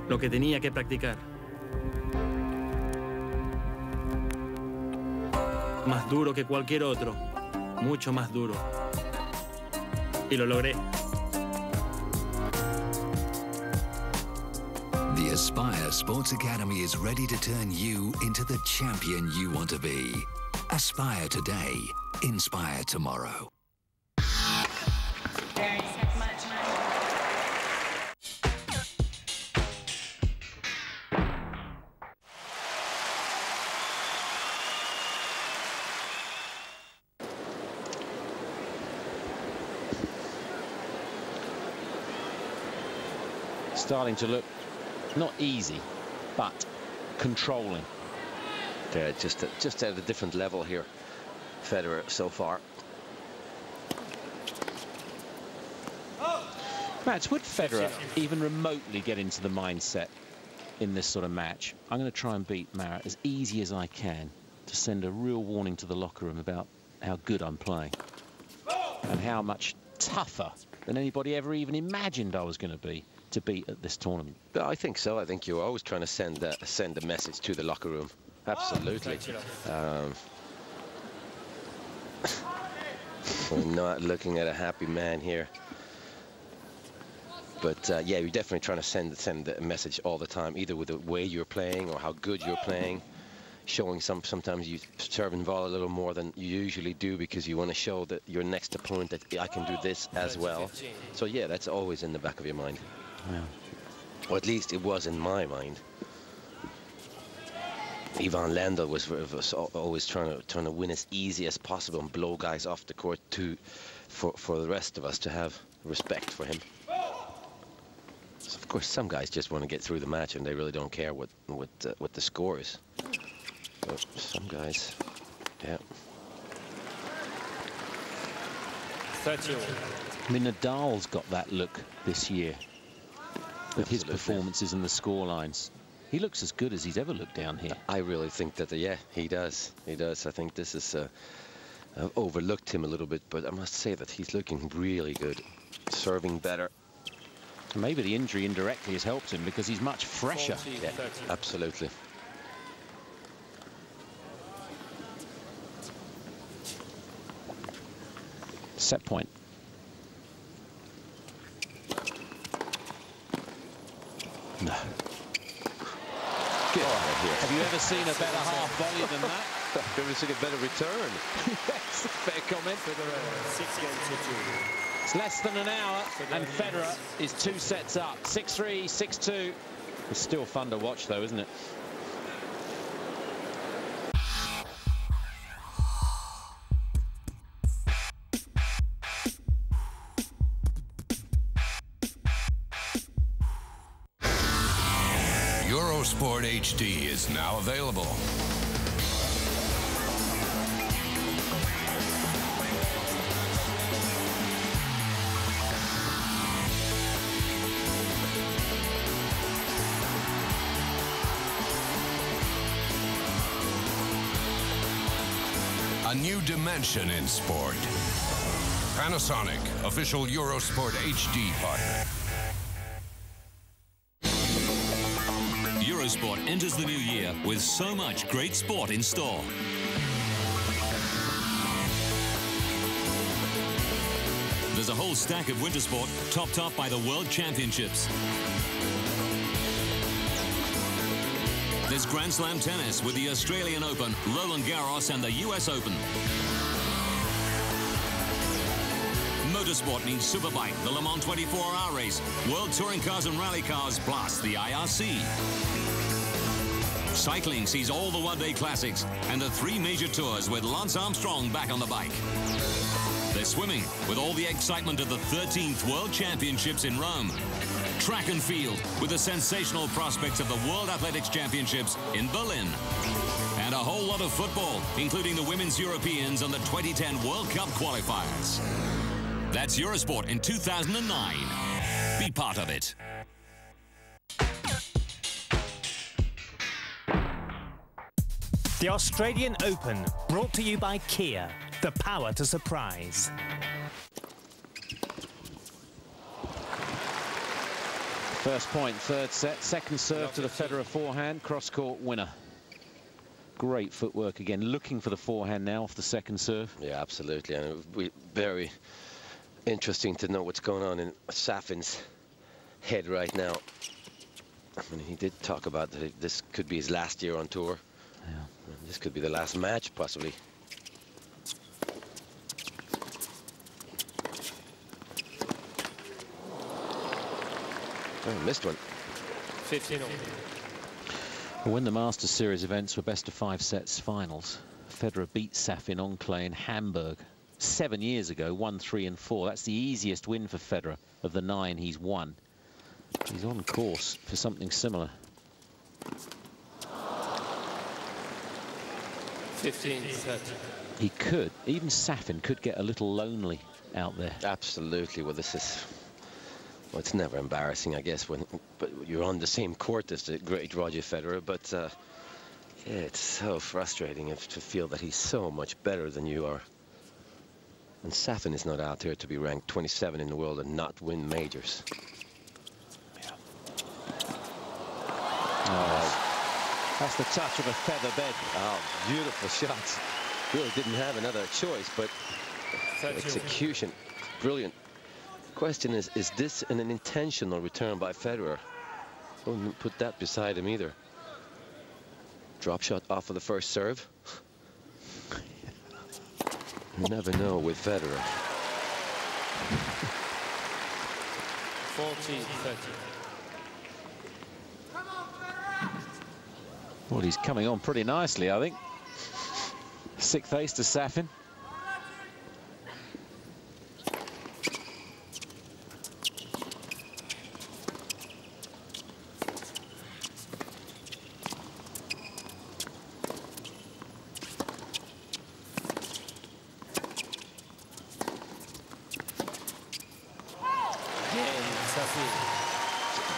Lo que tenía que practicar. Más duro que cualquier otro, mucho más duro. Y lo logré. The Aspire Sports Academy is ready to turn you into the champion you want to be. Aspire today, inspire tomorrow. Starting to look not easy, but controlling. Yeah, just at a different level here, Federer so far. Mats, would Federer even remotely get into the mindset in this sort of match? I'm going to try and beat Marat as easy as I can to send a real warning to the locker room about how good I'm playing and how much tougher than anybody ever even imagined I was going to be to beat at this tournament. Yeah, I think so. I think you're always trying to send a message to the locker room. Absolutely. We're not looking at a happy man here. But yeah, you're definitely trying to send a message all the time, either with the way you're playing or how good you're playing. Showing sometimes you serve and volley a little more than you usually do because you want to show that your next opponent that I can do this as well. So yeah, that's always in the back of your mind. Yeah. Or at least it was in my mind. Ivan Lendl was always trying to win as easy as possible and blow guys off the court for the rest of us to have respect for him. So of course, some guys just want to get through the match and they really don't care what the score is. But some guys, yeah. 30. I mean, Nadal's got that look this year with his performances and the score lines. He looks as good as he's ever looked down here. I really think that, yeah, he does. He does. I think this is, I've overlooked him a little bit, but I must say that he's looking really good. Serving better. Maybe the injury indirectly has helped him because he's much fresher. 40, Yeah, 30. absolutely. Set point. No. Get out of here. Have you ever seen a better half volley than that? Have you ever seen a better return? That's a fair comment. 6 games to 2. It's less than an hour, and Federer is 2 sets up. 6-3, 6-2. It's still fun to watch, though, isn't it? Eurosport HD is now available. A new dimension in sport. Panasonic, official Eurosport HD partner. Eurosport enters the new year with so much great sport in store. There's a whole stack of winter sport topped off by the World Championships. There's Grand Slam tennis with the Australian Open, Roland Garros and the US Open. Motorsport means Superbike, the Le Mans 24-hour race, World Touring Cars and Rally Cars, plus the IRC. Cycling sees all the one-day classics and the 3 major tours with Lance Armstrong back on the bike. There's swimming with all the excitement of the 13th World Championships in Rome. Track and field with the sensational prospects of the World Athletics Championships in Berlin. And a whole lot of football, including the Women's Europeans and the 2010 World Cup qualifiers. That's Eurosport in 2009. Be part of it. The Australian Open, brought to you by Kia, the power to surprise. First point, third set, second serve to the Federer forehand, cross-court winner. Great footwork again, looking for the forehand now off the second serve. Yeah, absolutely. And we very interesting to know what's going on in Safin's head right now. I mean, he did talk about that this could be his last year on tour. Yeah. This could be the last match, possibly. Oh, missed one. 15-all. When the Masters Series events were best-of-5 sets finals, Federer beat Safin on clay in Hamburg 7 years ago, 1-3 and 4. That's the easiest win for Federer of the 9 he's won. He's on course for something similar. 15-30. He could, even Safin could get a little lonely out there. Absolutely. Well, this is, well, it's never embarrassing, I guess, when but you're on the same court as the great Roger Federer. But yeah, it's so frustrating to feel that he's so much better than you are. And Safin is not out there to be ranked 27 in the world and not win majors. Yeah. Oh. That's the touch of a feather bed. Oh, beautiful shots. Really didn't have another choice, but execution, brilliant. Question is this an intentional return by Federer? I wouldn't put that beside him either. Drop shot off of the first serve. You never know with Federer. 14-30. Well, he's coming on pretty nicely, I think. 6th ace to Safin.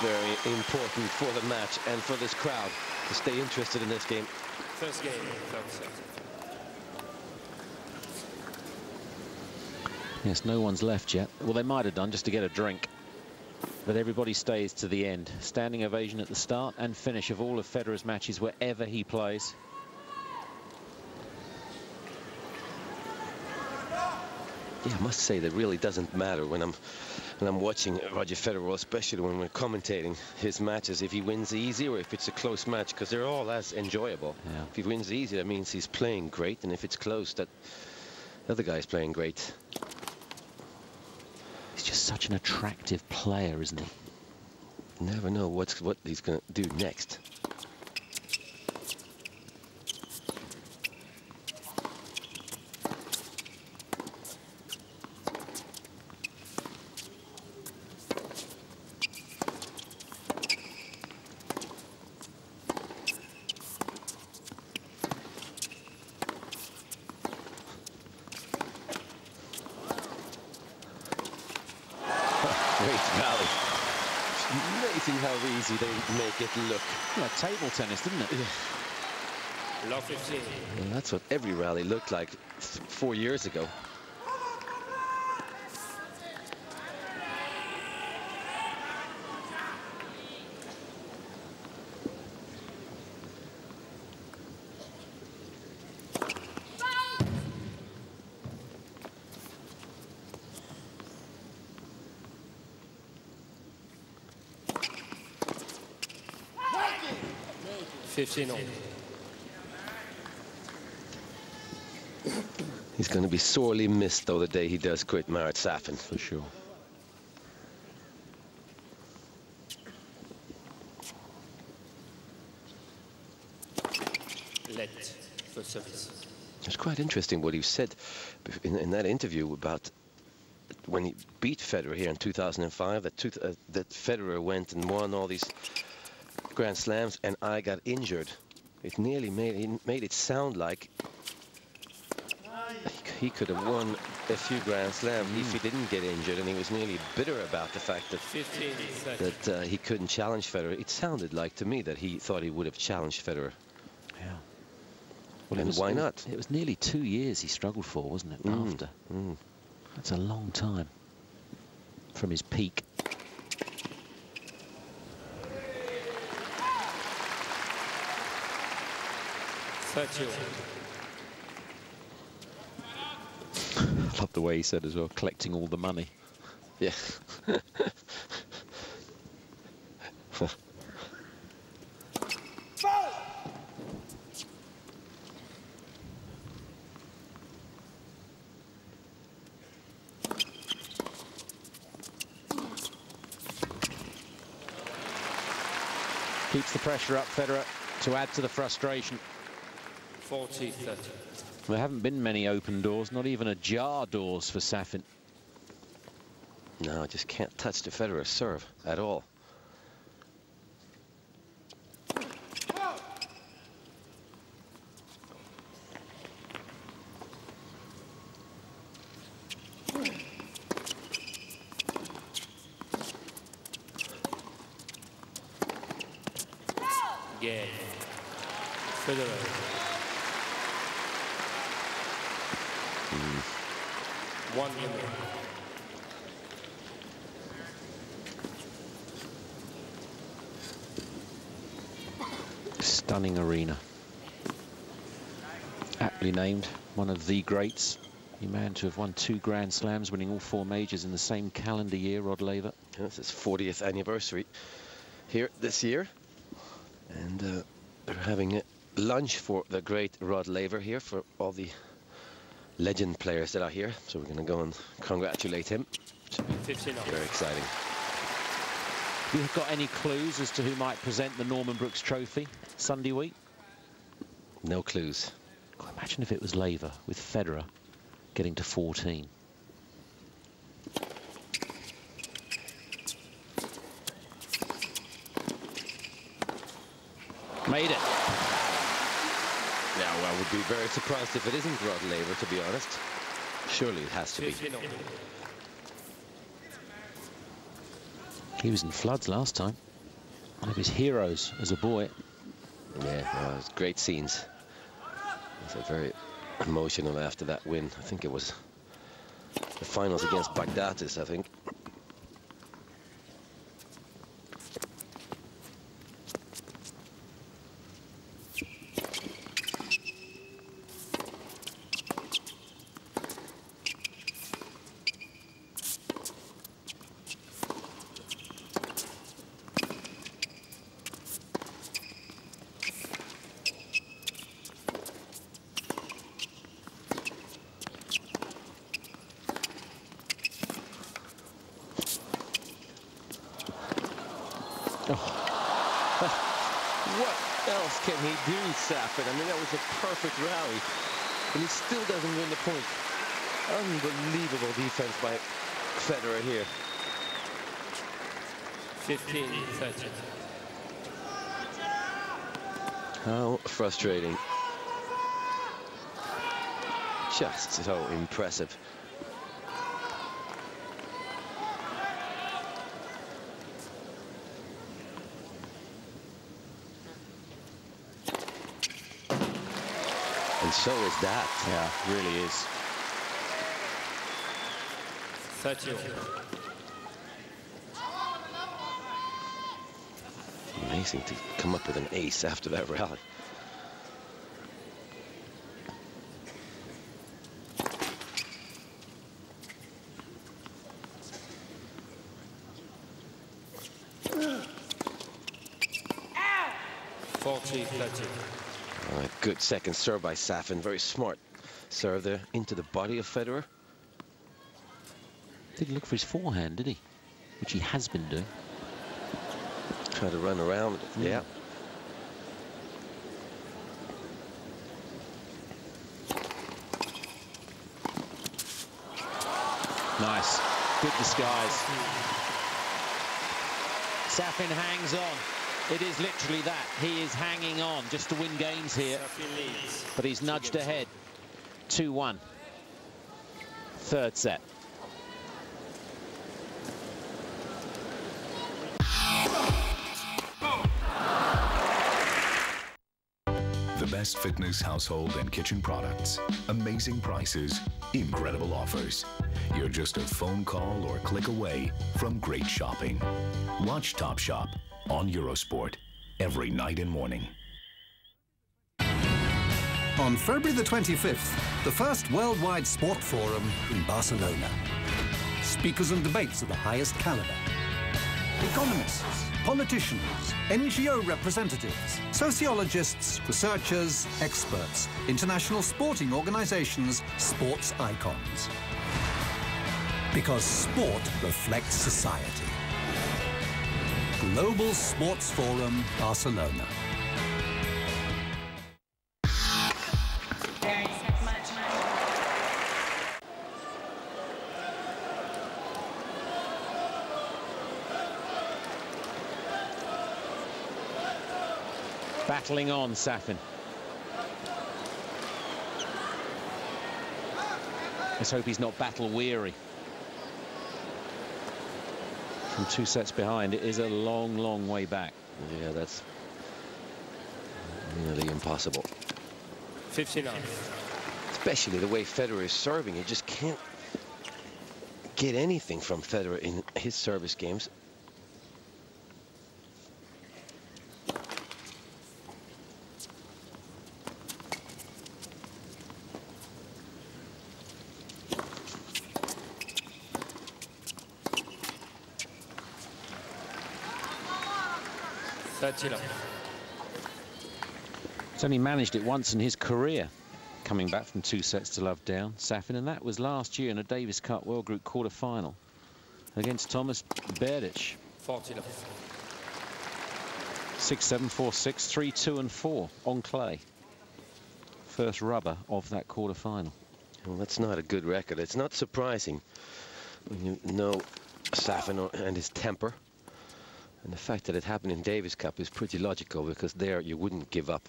Very important for the match and for this crowd to stay interested in this game. First game, third set. Yes, no one's left yet. Well, they might have done just to get a drink. But everybody stays to the end. Standing ovation at the start and finish of all of Federer's matches wherever he plays. Yeah, I must say that really doesn't matter when I'm watching Roger Federer, especially when we're commentating his matches, if he wins easy or if it's a close match, because they're all as enjoyable. Yeah. If he wins easy, that means he's playing great, and if it's close, that the other guy's playing great. He's just such an attractive player, isn't he? Never know what he's going to do next. How easy they make it look. Yeah, table tennis, didn't it? Yeah. Love 15. Well, that's what every rally looked like 4 years ago. He's going to be sorely missed, though, the day he does quit Marat Safin. For sure. Let for service. It's quite interesting what he said in that interview about when he beat Federer here in 2005, that Federer went and won all these Grand Slams, and I got injured. It nearly made it sound like he could have won a few Grand Slams if he didn't get injured, and he was nearly bitter about the fact that he couldn't challenge Federer. It sounded like to me that he thought he would have challenged Federer. Yeah. Well, and why not? It was nearly 2 years he struggled for, wasn't it, after? That's a long time from his peak. I love the way he said as well, collecting all the money. Yeah. Keeps the pressure up, Federer, to add to the frustration. 40-30. There haven't been many open doors, not even ajar doors for Safin. No, just can't touch the Federer serve at all. Again. Federer. One minute. Stunning arena. Aptly named one of the greats. The man to have won 2 Grand Slams, winning all 4 majors in the same calendar year, Rod Laver. It's his 40th anniversary here this year. And they're having a lunch for the great Rod Laver here, for all the legend players that are here. So we're going to go and congratulate him. Very exciting. Have you got any clues as to who might present the Norman Brooks Trophy Sunday week? No clues. God, imagine if it was Laver with Federer getting to 14. Made it. Yeah, well, I would be very surprised if it isn't Rod Laver, to be honest. Surely it has to be. He was in floods last time. One of his heroes as a boy. Yeah, it was great scenes. It was very emotional after that win. I think it was the finals against Baghdatis, I think. What else can he do, Safin? I mean, that was a perfect rally, and he still doesn't win the point. Unbelievable defense by Federer here. 15-30. How frustrating. Just so impressive. And so is that. Yeah, really is. 30. Amazing to come up with an ace after that rally. Good second serve by Safin. Very smart serve there into the body of Federer. Didn't look for his forehand, did he? Which he has been doing. Try to run around. Yeah. Nice. Good disguise. Safin hangs on. It is literally that. He is hanging on just to win games here. But he's nudged ahead. 2-1. Third set. The best fitness, household, and kitchen products. Amazing prices, incredible offers. You're just a phone call or click away from great shopping. Watch Top Shop on Eurosport every night and morning. On February the 25th, the first worldwide sport forum in Barcelona. Speakers and debates of the highest caliber. Economists, politicians, NGO representatives, sociologists, researchers, experts, international sporting organizations, sports icons. Because sport reflects society. Global Sports Forum, Barcelona. Battling on, Safin. Let's hope he's not battle weary. From 2 sets behind, it is a long, long way back. Yeah, that's nearly impossible. 59. Especially the way Federer is serving. You just can't get anything from Federer in his service games. He's only managed it once in his career, coming back from 2 sets to love down, Safin, and that was last year in a Davis Cup World Group quarter-final against Thomas Berdych. 40. 6-7, 4-6, 3-2 and 4 on clay. First rubber of that quarter-final. Well, that's not a good record. It's not surprising when you know Safin and his temper. And the fact that it happened in Davis Cup is pretty logical, because there you wouldn't give up.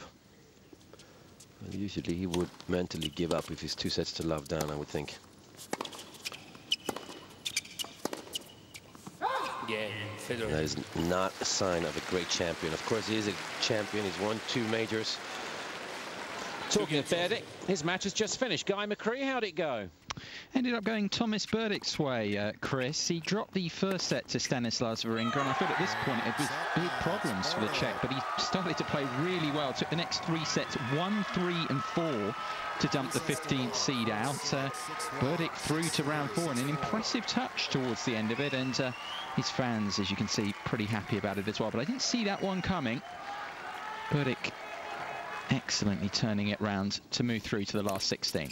Well, usually he would mentally give up if he's 2 sets to love down, I would think. Yeah, Federer. That is not a sign of a great champion. Of course, he is a champion. He's won 2 majors. Talking of Berdych, his match has just finished. Guy McCree, how'd it go? Ended up going Thomas Berdych's way, Chris. He dropped the first set to Stanislas Wawrinka, and I thought at this point it was big problems for the Czech, but he started to play really well. Took the next 3 sets, 1, 3 and 4 to dump the 15th seed out. Berdych through to round 4, and an impressive touch towards the end of it, and his fans, as you can see, pretty happy about it as well. But I didn't see that one coming. Berdych excellently turning it round to move through to the last 16.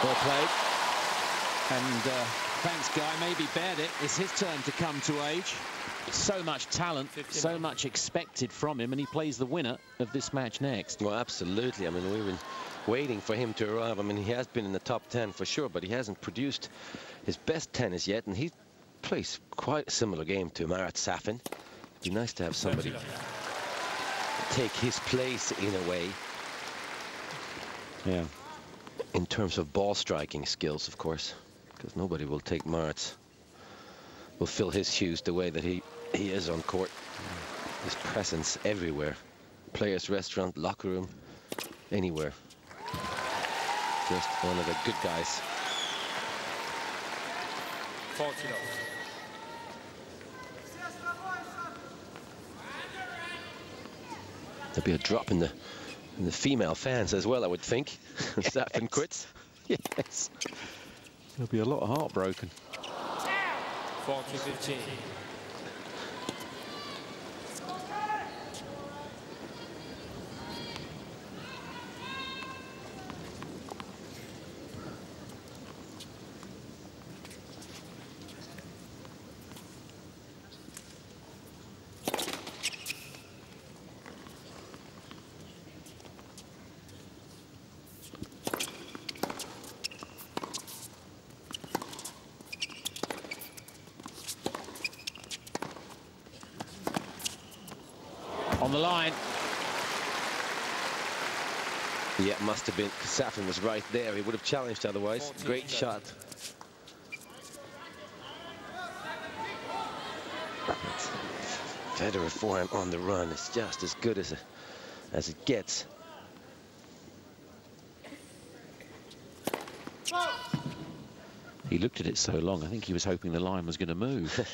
Well played. And thanks, Guy. Maybe Berdych, it's his turn to come to age. So much talent, 59. So much expected from him, and he plays the winner of this match next. Well, absolutely. I mean, we've been waiting for him to arrive. I mean, he has been in the top 10 for sure, but he hasn't produced his best tennis yet, and he plays quite a similar game to Marat Safin. It'd be nice to have somebody take his place in a way. Yeah. In terms of ball striking skills, of course, because nobody will take Marat's, will fill his shoes the way that he is on court. His presence everywhere. Players' restaurant, locker room, anywhere. Just one of the good guys. 40. There'll be a drop in the female fans as well, I would think. Safin quits. Yes. There'll be a lot of heartbroken. 40-15. On the line. Yeah, must have been. Safin was right there. He would have challenged otherwise. Great shot. Federer forehand on the run is just as good as it gets. He looked at it so long, I think he was hoping the line was going to move.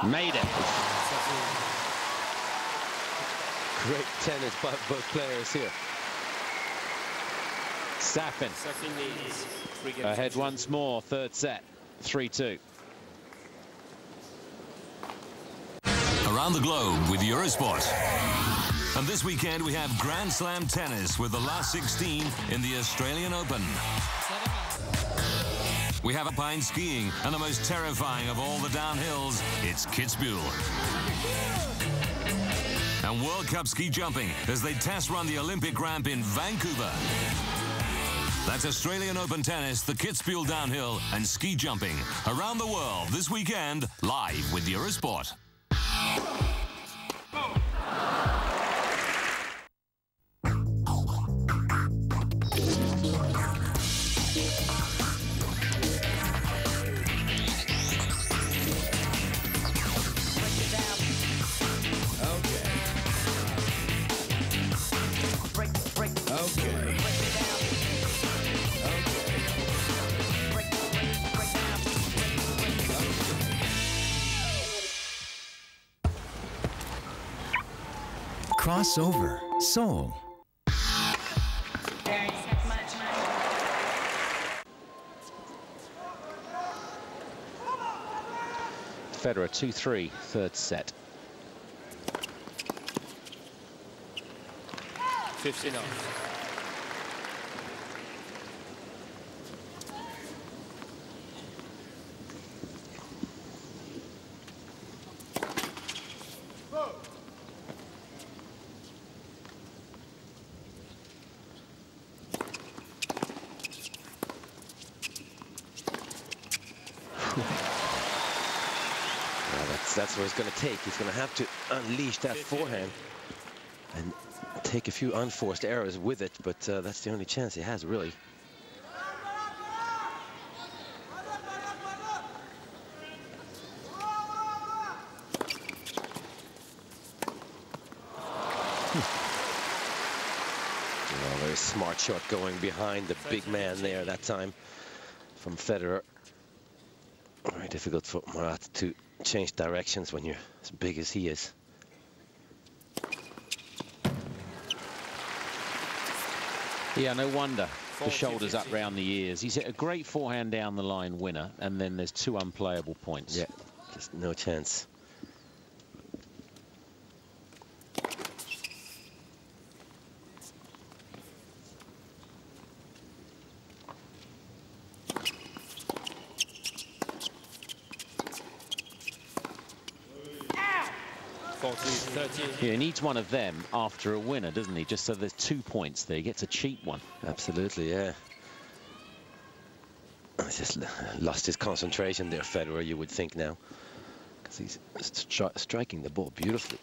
Made it. Great tennis by both players here. Safin ahead once more, third set, 3-2. Around the globe with Eurosport. And this weekend we have Grand Slam tennis with the last 16 in the Australian Open. We have alpine skiing and the most terrifying of all the downhills, it's Kitzbühel. And World Cup ski jumping as they test run the Olympic ramp in Vancouver. That's Australian Open tennis, the Kitzbühel downhill and ski jumping. Around the world this weekend, live with Eurosport. Crossover, Seoul. Federer 2-3, third set. 15 off. That's what it's going to take. He's going to have to unleash that forehand and take a few unforced errors with it, but that's the only chance he has, really. Very smart shot going behind the big man there that time from Federer. Very difficult for Marat to change directions when you're as big as he is. Yeah, no wonder the shoulders up round the ears. He's hit a great forehand down the line winner, and then there's two unplayable points. Yeah, just no chance. Yeah, he needs one of them after a winner, doesn't he? Just so there's 2 points there. He gets a cheap one. Absolutely, yeah. He's just lost his concentration there, Federer, you would think now. Because he's striking the ball beautifully.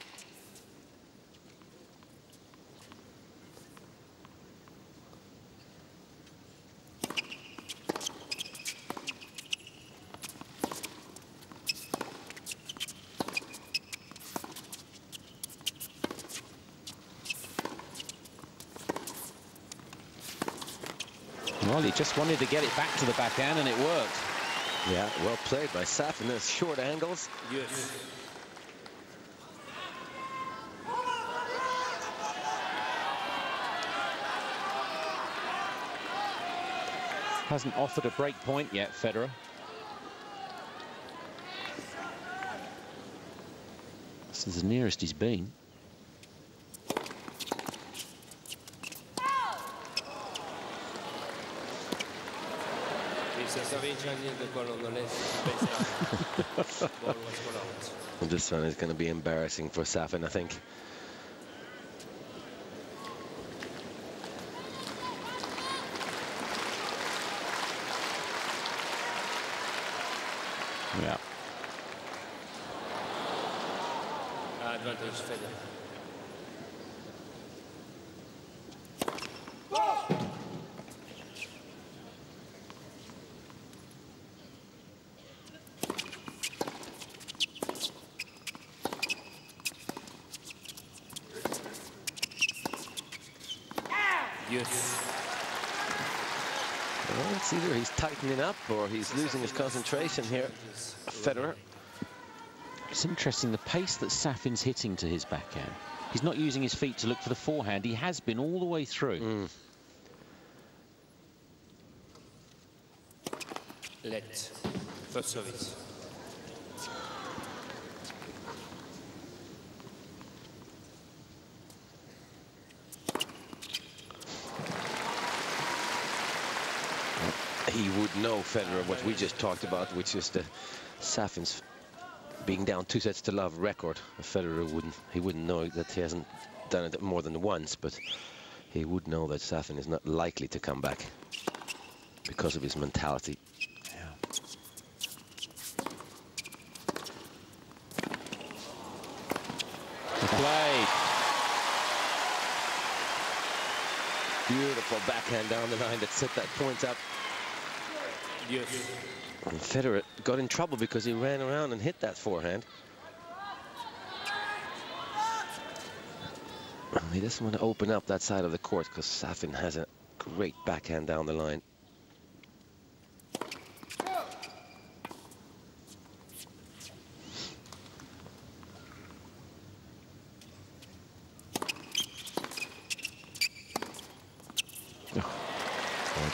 Well, he just wanted to get it back to the backhand, and it worked. Yeah, well played by Safin. Those short angles. Yes. Hasn't offered a break point yet, Federer. This is the nearest he's been. Well, this one is going to be embarrassing for Safin, I think. Yeah. Advantage Federer. Yes. Well, it's either he's tightening up or he's losing his concentration here, Federer. It's interesting, the pace that Safin's hitting to his backhand. He's not using his feet to look for the forehand. He has been all the way through. Let. First service. He would know, Federer, what we just talked about, which is the Safin's being down 2-0 record. Federer wouldn't. He wouldn't know that he hasn't done it more than once, but he would know that Safin is not likely to come back because of his mentality. Played. Beautiful backhand down the line that set that point up. Yes. And Federer got in trouble because he ran around and hit that forehand. He doesn't want to open up that side of the court because Safin has a great backhand down the line.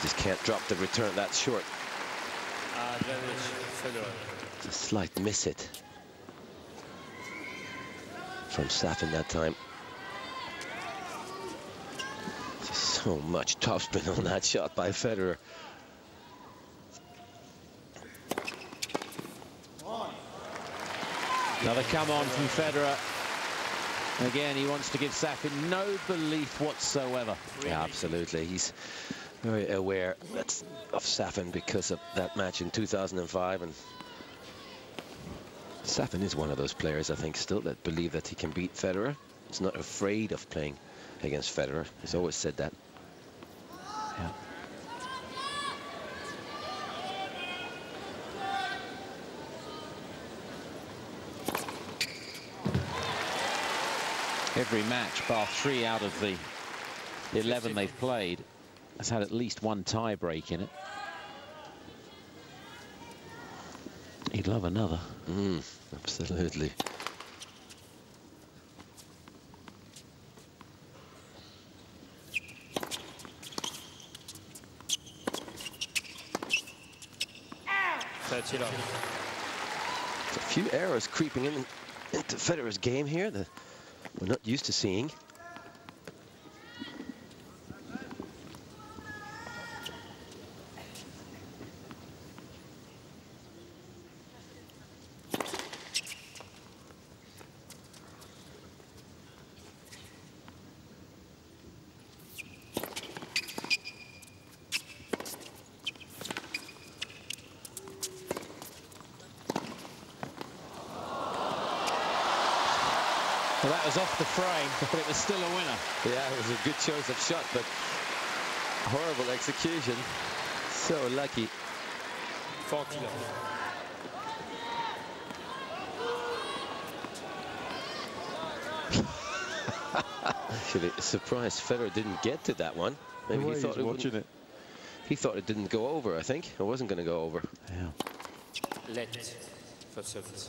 Just can't drop the return that short. It's a slight miss hit from Safin that time. So much topspin on that shot by Federer. Another come on from Federer. Again, he wants to give Safin no belief whatsoever. Yeah, absolutely. He's very aware of Safin because of that match in 2005, and Safin is one of those players, I think, still that believe that he can beat Federer. He's not afraid of playing against Federer. He's always said that. Yeah. Every match, bar 3 out of the 11 they've played, has had at least one tie break in it. He'd love another. Absolutely. Touch it off. A few errors creeping into Federer's game here that we're not used to seeing. Well, that was off the frame, but it was still a winner. Yeah, it was a good choice of shot, but horrible execution. So lucky. 40 love. Actually, surprised Federer didn't get to that one. Maybe he thought he thought it didn't go over, I think. It wasn't going to go over. Yeah. Let. First service.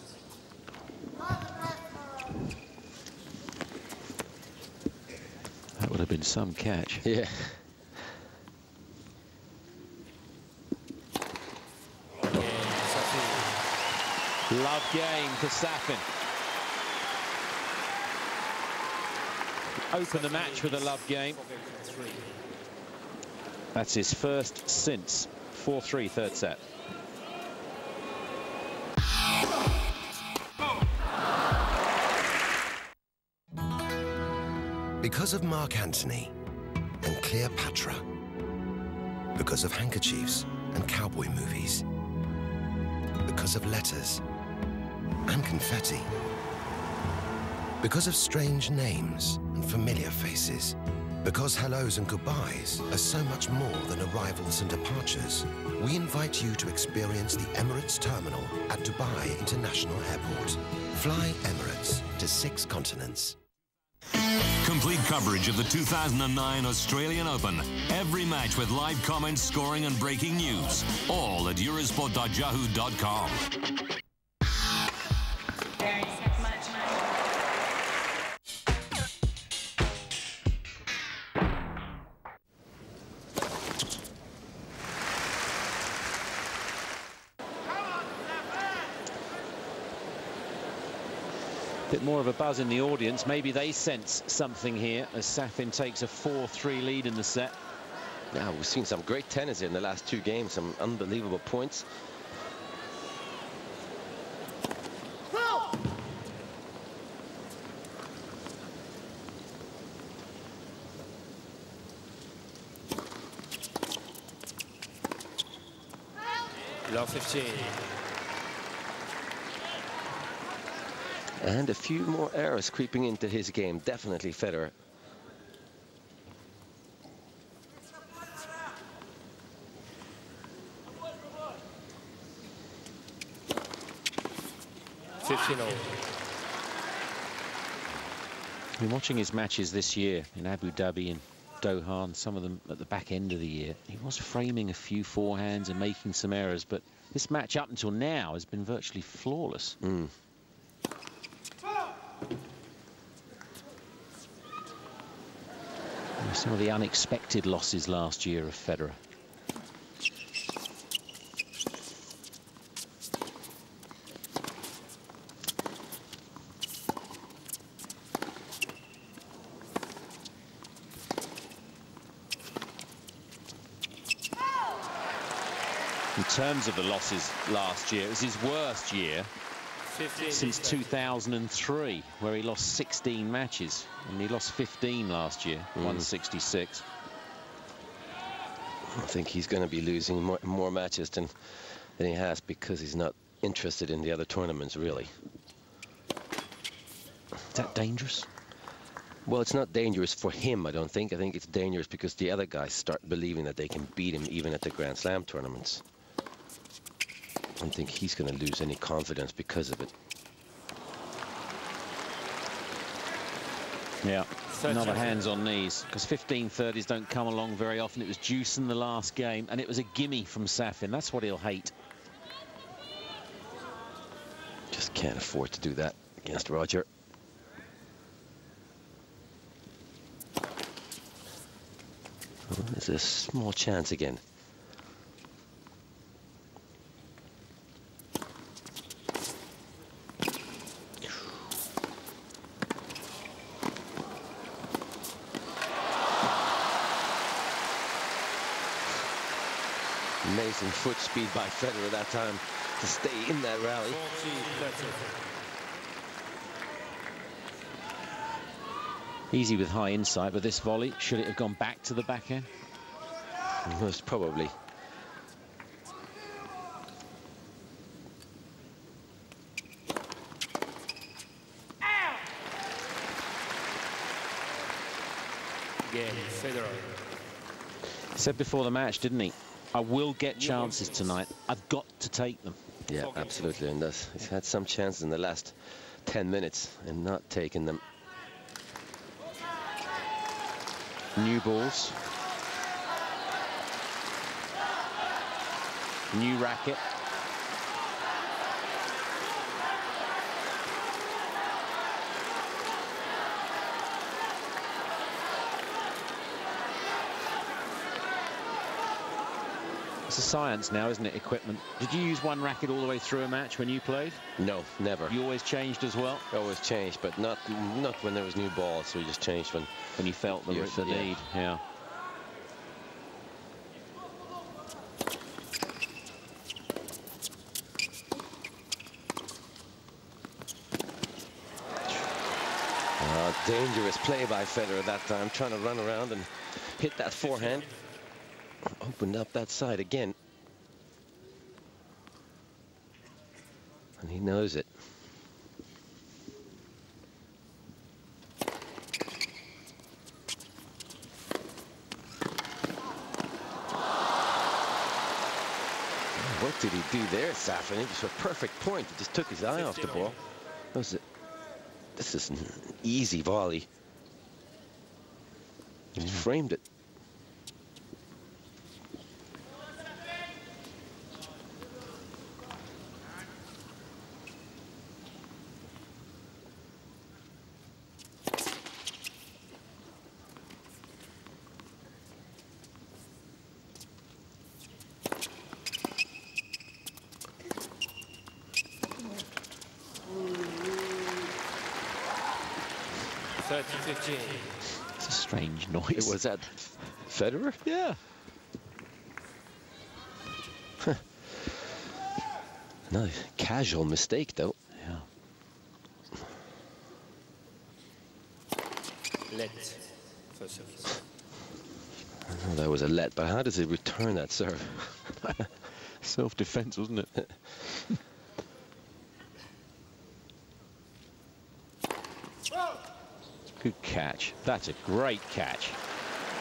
That would have been some catch. Yeah. Love game for Safin. Open the match with a love game. That's his first since 4-3 third set. Because of Mark Antony and Cleopatra. Because of handkerchiefs and cowboy movies. Because of letters and confetti. Because of strange names and familiar faces. Because hellos and goodbyes are so much more than arrivals and departures, we invite you to experience the Emirates Terminal at Dubai International Airport. Fly Emirates to 6 continents. Complete coverage of the 2009 Australian Open. Every match with live comments, scoring and breaking news. All at eurosport.yahoo.com. Bit more of a buzz in the audience. Maybe they sense something here as Safin takes a 4-3 lead in the set. Now, we've seen some great tennis here in the last 2 games, some unbelievable points. Love 15. And a few more errors creeping into his game. Definitely Federer. I've been watching his matches this year in Abu Dhabi and Doha, and some of them at the back end of the year. He was framing a few forehands and making some errors, but this match up until now has been virtually flawless. Some of the unexpected losses last year of Federer. In terms of the losses last year, it was his worst year since 2003, where he lost 16 matches, and he lost 15 last year, 166. I think he's going to be losing more matches than he has, because he's not interested in the other tournaments, really. Is that dangerous? Well, it's not dangerous for him, I don't think. I think it's dangerous because the other guys start believing that they can beat him even at the Grand Slam tournaments. I don't think he's going to lose any confidence because of it. Yeah, another hands on knees, because 15-30s don't come along very often. It was deuce in the last game, and it was a gimme from Safin. That's what he'll hate. Just can't afford to do that against Roger. Oh, there's a small chance again. Amazing foot speed by Federer that time to stay in that rally. Easy with high insight, but this volley, should it have gone back to the backhand? Most probably. Again, Federer. He said before the match, didn't he? I will get chances tonight. I've got to take them. Yeah, absolutely. And he's had some chances in the last 10 minutes and not taken them. New balls. New racket. It's a science now, isn't it, equipment? Did you use one racket all the way through a match when you played? No, never. You always changed as well? Always changed, but not when there was new balls. So we just changed when you felt the need. Yeah. Dangerous play by Federer that time, trying to run around and hit that forehand. Opened up that side again. And he knows it. What did he do there, Safin? It was a perfect point. He just took his eye off the ball. This is an easy volley. Just framed it. 30-15. It's a strange noise. It was that Federer? Yeah. Another casual mistake, though. Yeah. Let. First service. I know that was a let, but how does he return that serve? Self-defense, wasn't it? Good catch. That's a great catch.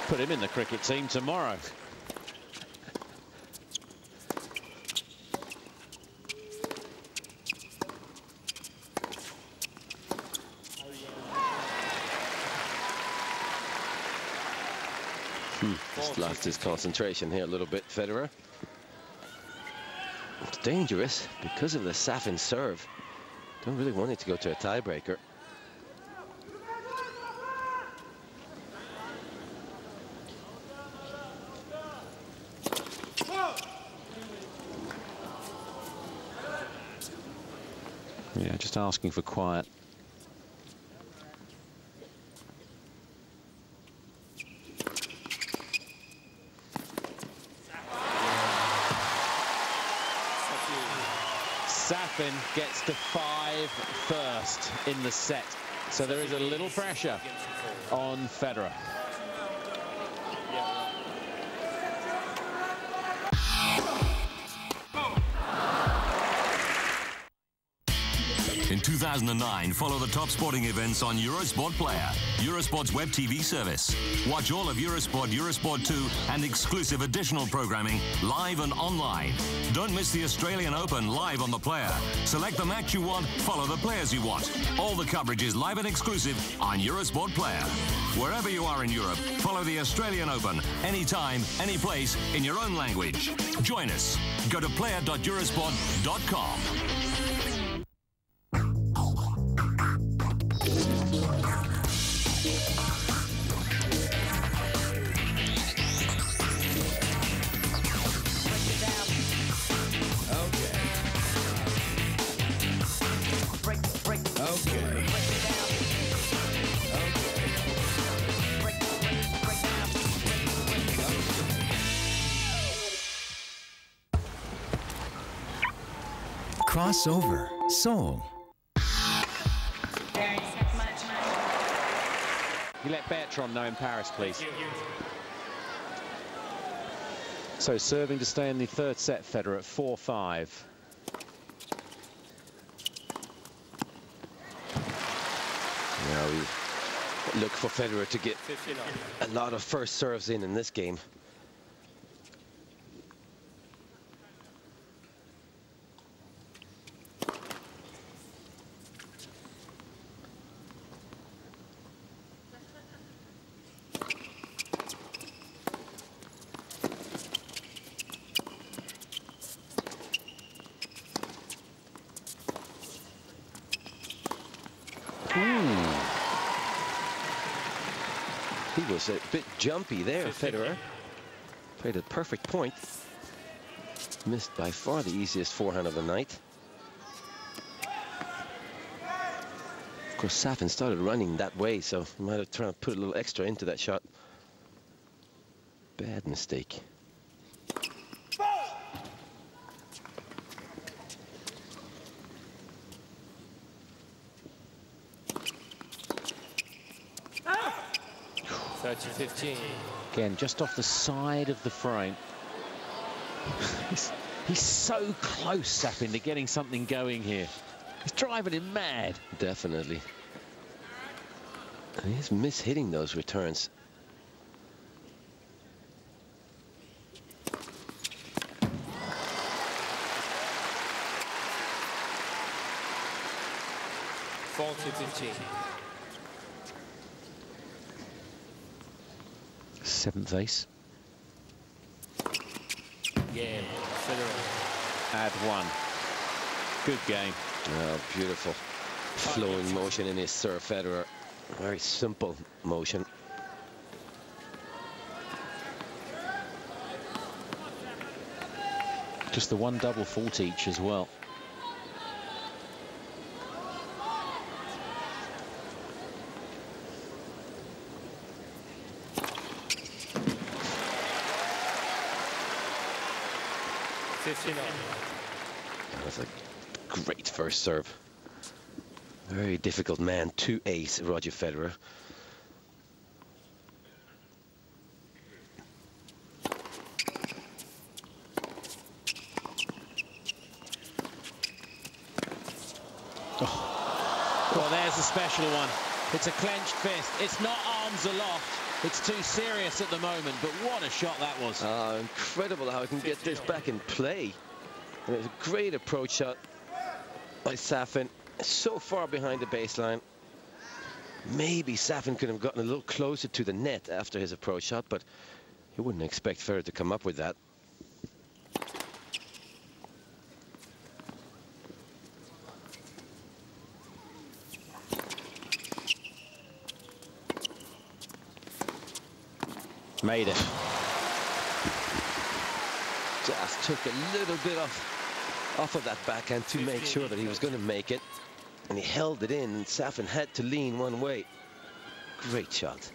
Put him in the cricket team tomorrow. Just lost his concentration here a little bit, Federer. It's dangerous because of the Safin serve. Don't really want it to go to a tiebreaker. Yeah, just asking for quiet. Safin gets to 5 first in the set. So there is a little pressure on Federer. In 2009, follow the top sporting events on Eurosport Player, Eurosport's web TV service. Watch all of Eurosport, Eurosport 2, and exclusive additional programming live and online. Don't miss the Australian Open live on the Player. Select the match you want, follow the players you want. All the coverage is live and exclusive on Eurosport Player. Wherever you are in Europe, follow the Australian Open anytime, any place, in your own language. Join us. Go to player.eurosport.com. Crossover, Seoul. You let Bertrand know in Paris, please. So serving to stay in the third set, Federer at 4-5. Now we look for Federer to get a lot of first serves in this game. He was a bit jumpy there, Federer. Played a perfect point. Missed by far the easiest forehand of the night. Of course, Safin started running that way, so he might have tried to put a little extra into that shot. Bad mistake. Again, just off the side of the frame. He's so close, Safin, to getting something going here. He's driving him mad. Definitely. And he's mishitting those returns. Seventh ace. Game. Federer. Add 1. Good game. Oh, beautiful. Flowing motion in his serve, Federer. Very simple motion. Just the one double fault each as well. That's a great first serve. Very difficult man to ace, Roger Federer. Well, there's a special one. It's a clenched fist. It's not arms aloft. It's too serious at the moment, but what a shot that was. Incredible how he can get this back in play. And it was a great approach shot by Safin. So far behind the baseline. Maybe Safin could have gotten a little closer to the net after his approach shot, but you wouldn't expect Federer to come up with that. Made it. Just took a little bit off of that backhand to make sure that he was going to make it. And he held it in, and Safin had to lean one way. Great shot.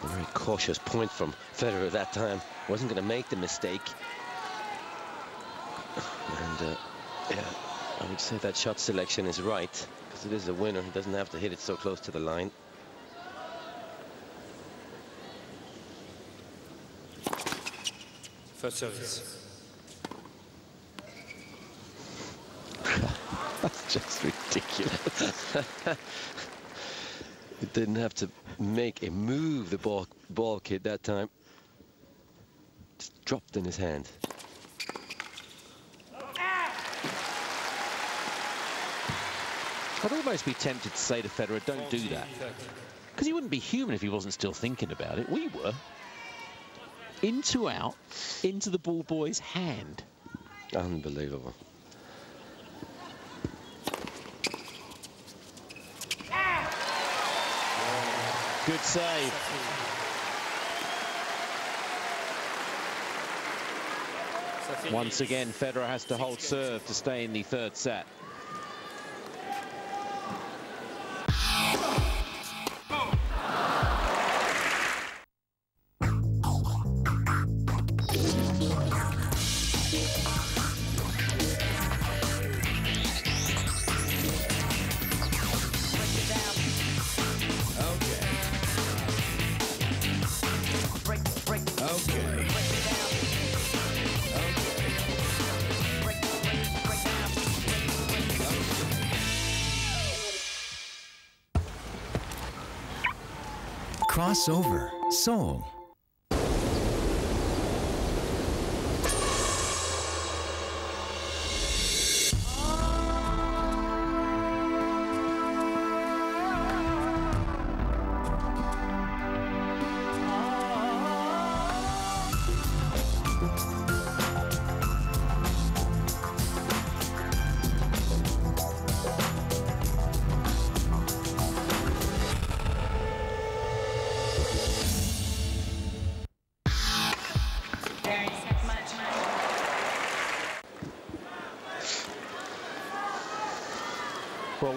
A very cautious point from Federer that time. Wasn't going to make the mistake. And yeah, I would say that shot selection is right, because it is a winner. He doesn't have to hit it so close to the line. First service. That's just ridiculous. It didn't have to make a move, the ball kid that time. Just dropped in his hand. I'd almost be tempted to say to Federer, don't do that. Because he wouldn't be human if he wasn't still thinking about it. We were. Into out, into the ball boy's hand. Unbelievable. Good save. Once again, Federer has to hold serve to stay in the third set. Crossover Soul.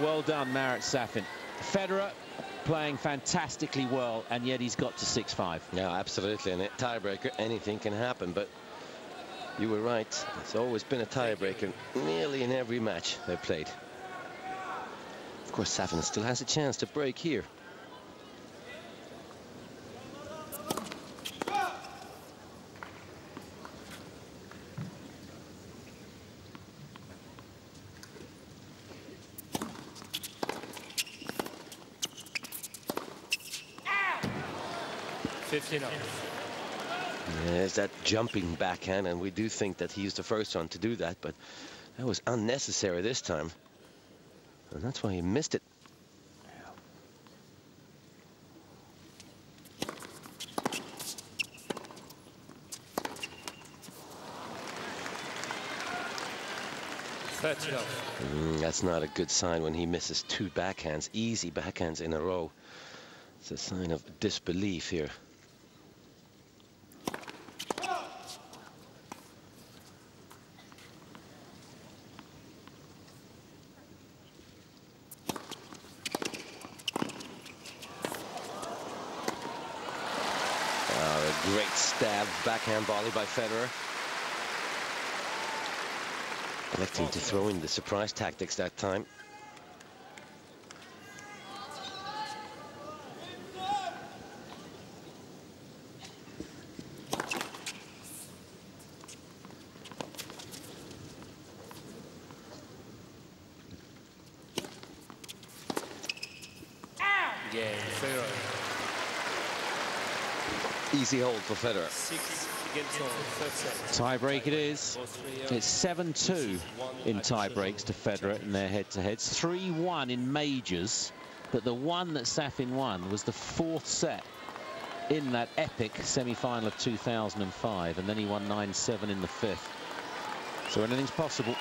Well done, Marat Safin. Federer playing fantastically well, and yet he's got to 6-5. Yeah, absolutely. And a tiebreaker, anything can happen. But you were right. It's always been a tiebreaker nearly in every match they've played. Of course, Safin still has a chance to break here. There's that jumping backhand, and we do think that he's the first one to do that, but that was unnecessary this time. And that's why he missed it. touch it off. That's not a good sign when he misses 2 backhands, easy backhands in a row. It's a sign of disbelief here. A great stab backhand volley by Federer. Electing to throw in the surprise tactics that time. Again, Federer. Easy hold for Federer. 6 against all, third set. Tie break it is. It's 7-2 in tie breaks to Federer in their head-to-heads. 3-1 in majors, but the one that Safin won was the 4th set in that epic semi-final of 2005, and then he won 9-7 in the 5th. So anything's possible.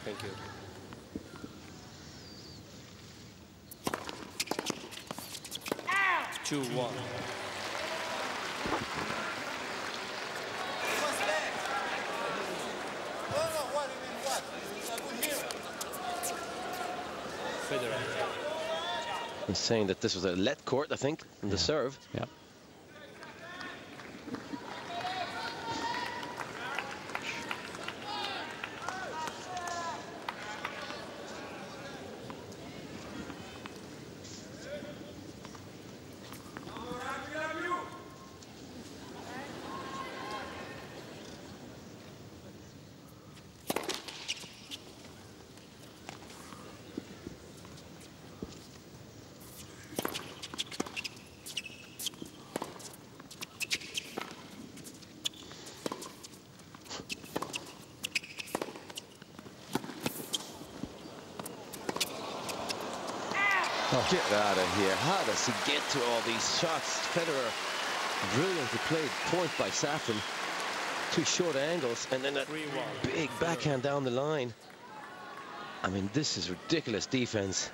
Thank you. Two, 1. Federer. He's saying that this was a let court, I think, in the serve. Yeah. Oh, get out of here. How does he get to all these shots? Federer brilliantly played, point by Safin. 2 short angles and then that big backhand down the line. I mean, this is ridiculous defense.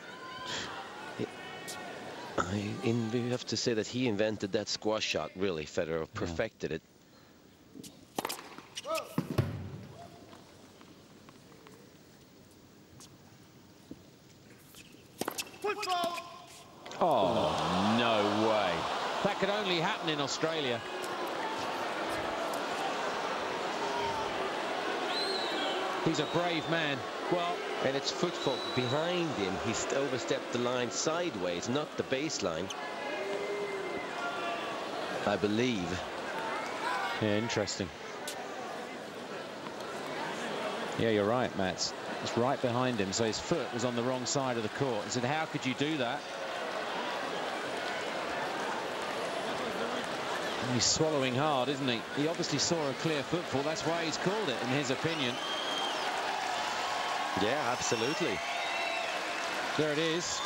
We have to say that he invented that squash shot, really. Federer perfected it. Oh, no way. That could only happen in Australia. He's a brave man. Well, and it's foot fault behind him. He's overstepped the line sideways, not the baseline, I believe. Yeah, interesting. Yeah, you're right, Mats. It's right behind him, so his foot was on the wrong side of the court. He said, how could you do that? And he's swallowing hard, isn't he? He obviously saw a clear footfall. That's why he's called it, in his opinion. Yeah, absolutely. There it is.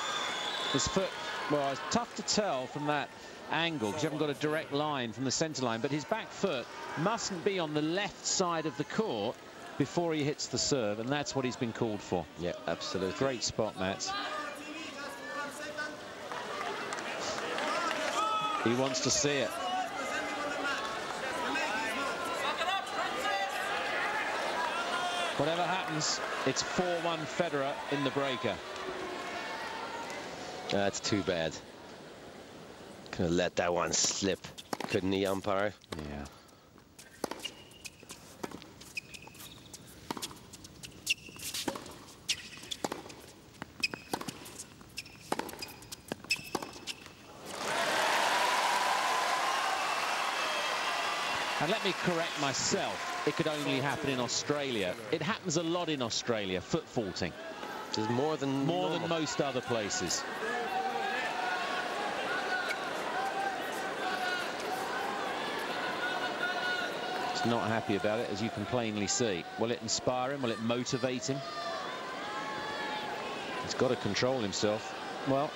His foot, well, it's tough to tell from that angle because you haven't got a direct line from the centre line, but his back foot mustn't be on the left side of the court before he hits the serve, and that's what he's been called for. Yeah, absolutely. Great spot, Mats. He wants to see it. Whatever happens, it's 4-1 Federer in the breaker. That's too bad. Could have let that one slip, couldn't he, umpire? Yeah. And let me correct myself, it could only happen in Australia. It happens a lot in Australia, foot faulting. There's more than most other places. He's not happy about it, as you can plainly see. Will it inspire him? Will it motivate him? He's got to control himself. Well,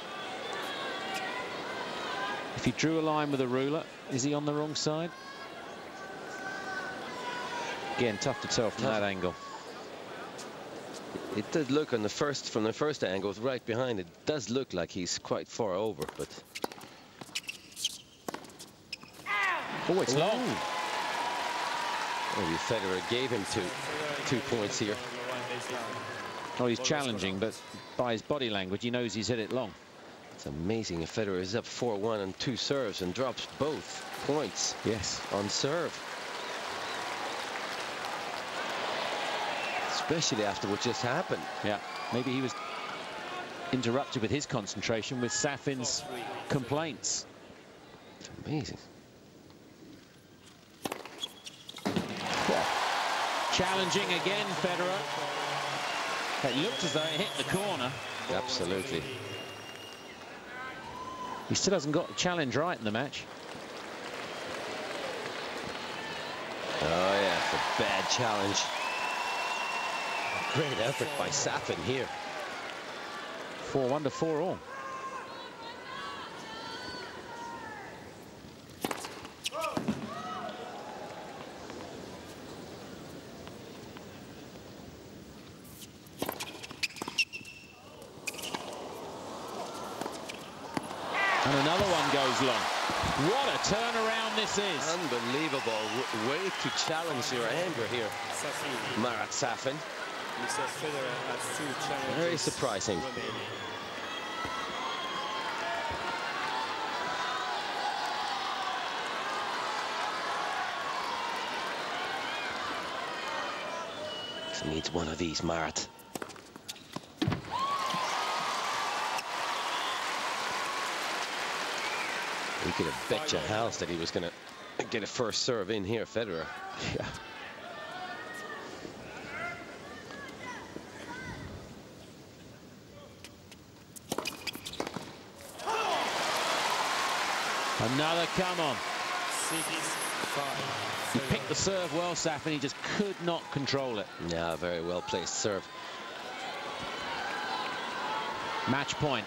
if he drew a line with a ruler, is he on the wrong side? Again, tough to tell from that angle. It did look on the from the first angle, right behind. It does look like he's quite far over, but. Oh, it's long. Maybe Federer gave him two points here. Oh, he's challenging, but by his body language, he knows he's hit it long. It's amazing if Federer is up 4-1 on 2 serves and drops both points. Yes, on serve. Especially after what just happened. Yeah, maybe he was interrupted with his concentration with Safin's complaints. It's amazing. Challenging again, Federer. It looked as though it hit the corner. Absolutely. He still hasn't got the challenge right in the match. Oh yeah, it's a bad challenge. Great effort by Safin here. 4-1 to 4-all. And another one goes long. What a turnaround this is. Unbelievable way to challenge your anger here, Marat Safin. Very surprising. He needs one of these, Marat. We could have bet your house that he was going to get a first serve in here, Federer. Yeah. Another come on. 6-5. He picked the serve well, Safin. He just could not control it. Yeah, very well placed serve. Match point.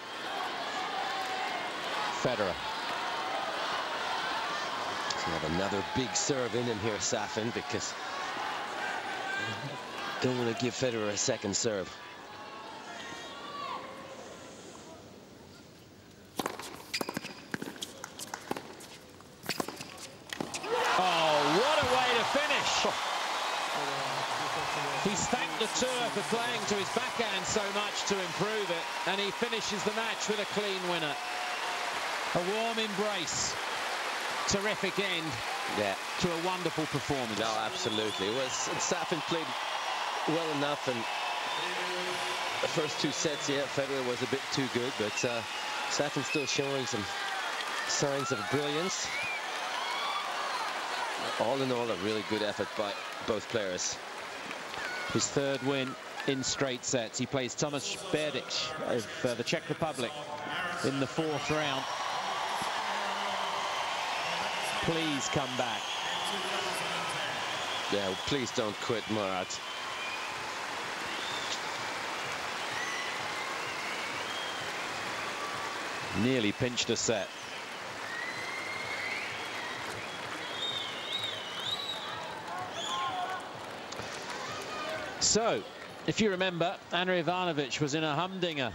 Federer. Have another big serve in him here, Safin, because don't want to give Federer a second serve. Oh, what a way to finish. He's thanked the tour for playing to his backhand so much to improve it, and he finishes the match with a clean winner. A warm embrace. Terrific end, yeah, to a wonderful performance. No, absolutely. It was Safin played well enough, and the first 2 sets, yeah, Federer was a bit too good, but Safin still showing some signs of brilliance. All in all, a really good effort by both players. His 3rd win in straight sets. He plays Tomáš Berdych of the Czech Republic in the 4th round. Please come back. Yeah, please don't quit, Marat. Nearly pinched a set. So, if you remember, Ana Ivanovic was in a humdinger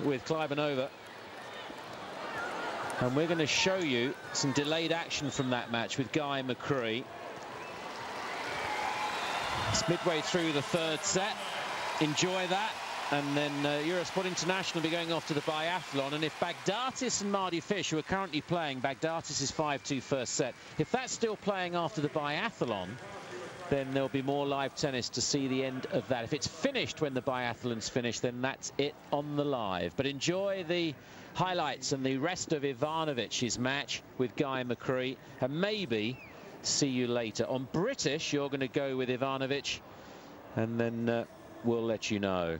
with Klibanova. And we're going to show you some delayed action from that match with Guy McCree. It's midway through the 3rd set. Enjoy that. And then Eurosport International will be going off to the biathlon. And if Baghdatis and Mardy Fish, who are currently playing, Baghdatis is 5-2 first set. If that's still playing after the biathlon, then there'll be more live tennis to see the end of that. If it's finished when the biathlon's finished, then that's it on the live. But enjoy the highlights and the rest of Ivanovic's match with Guy McCree, and maybe see you later. On British, you're going to go with Ivanovic, and then we'll let you know.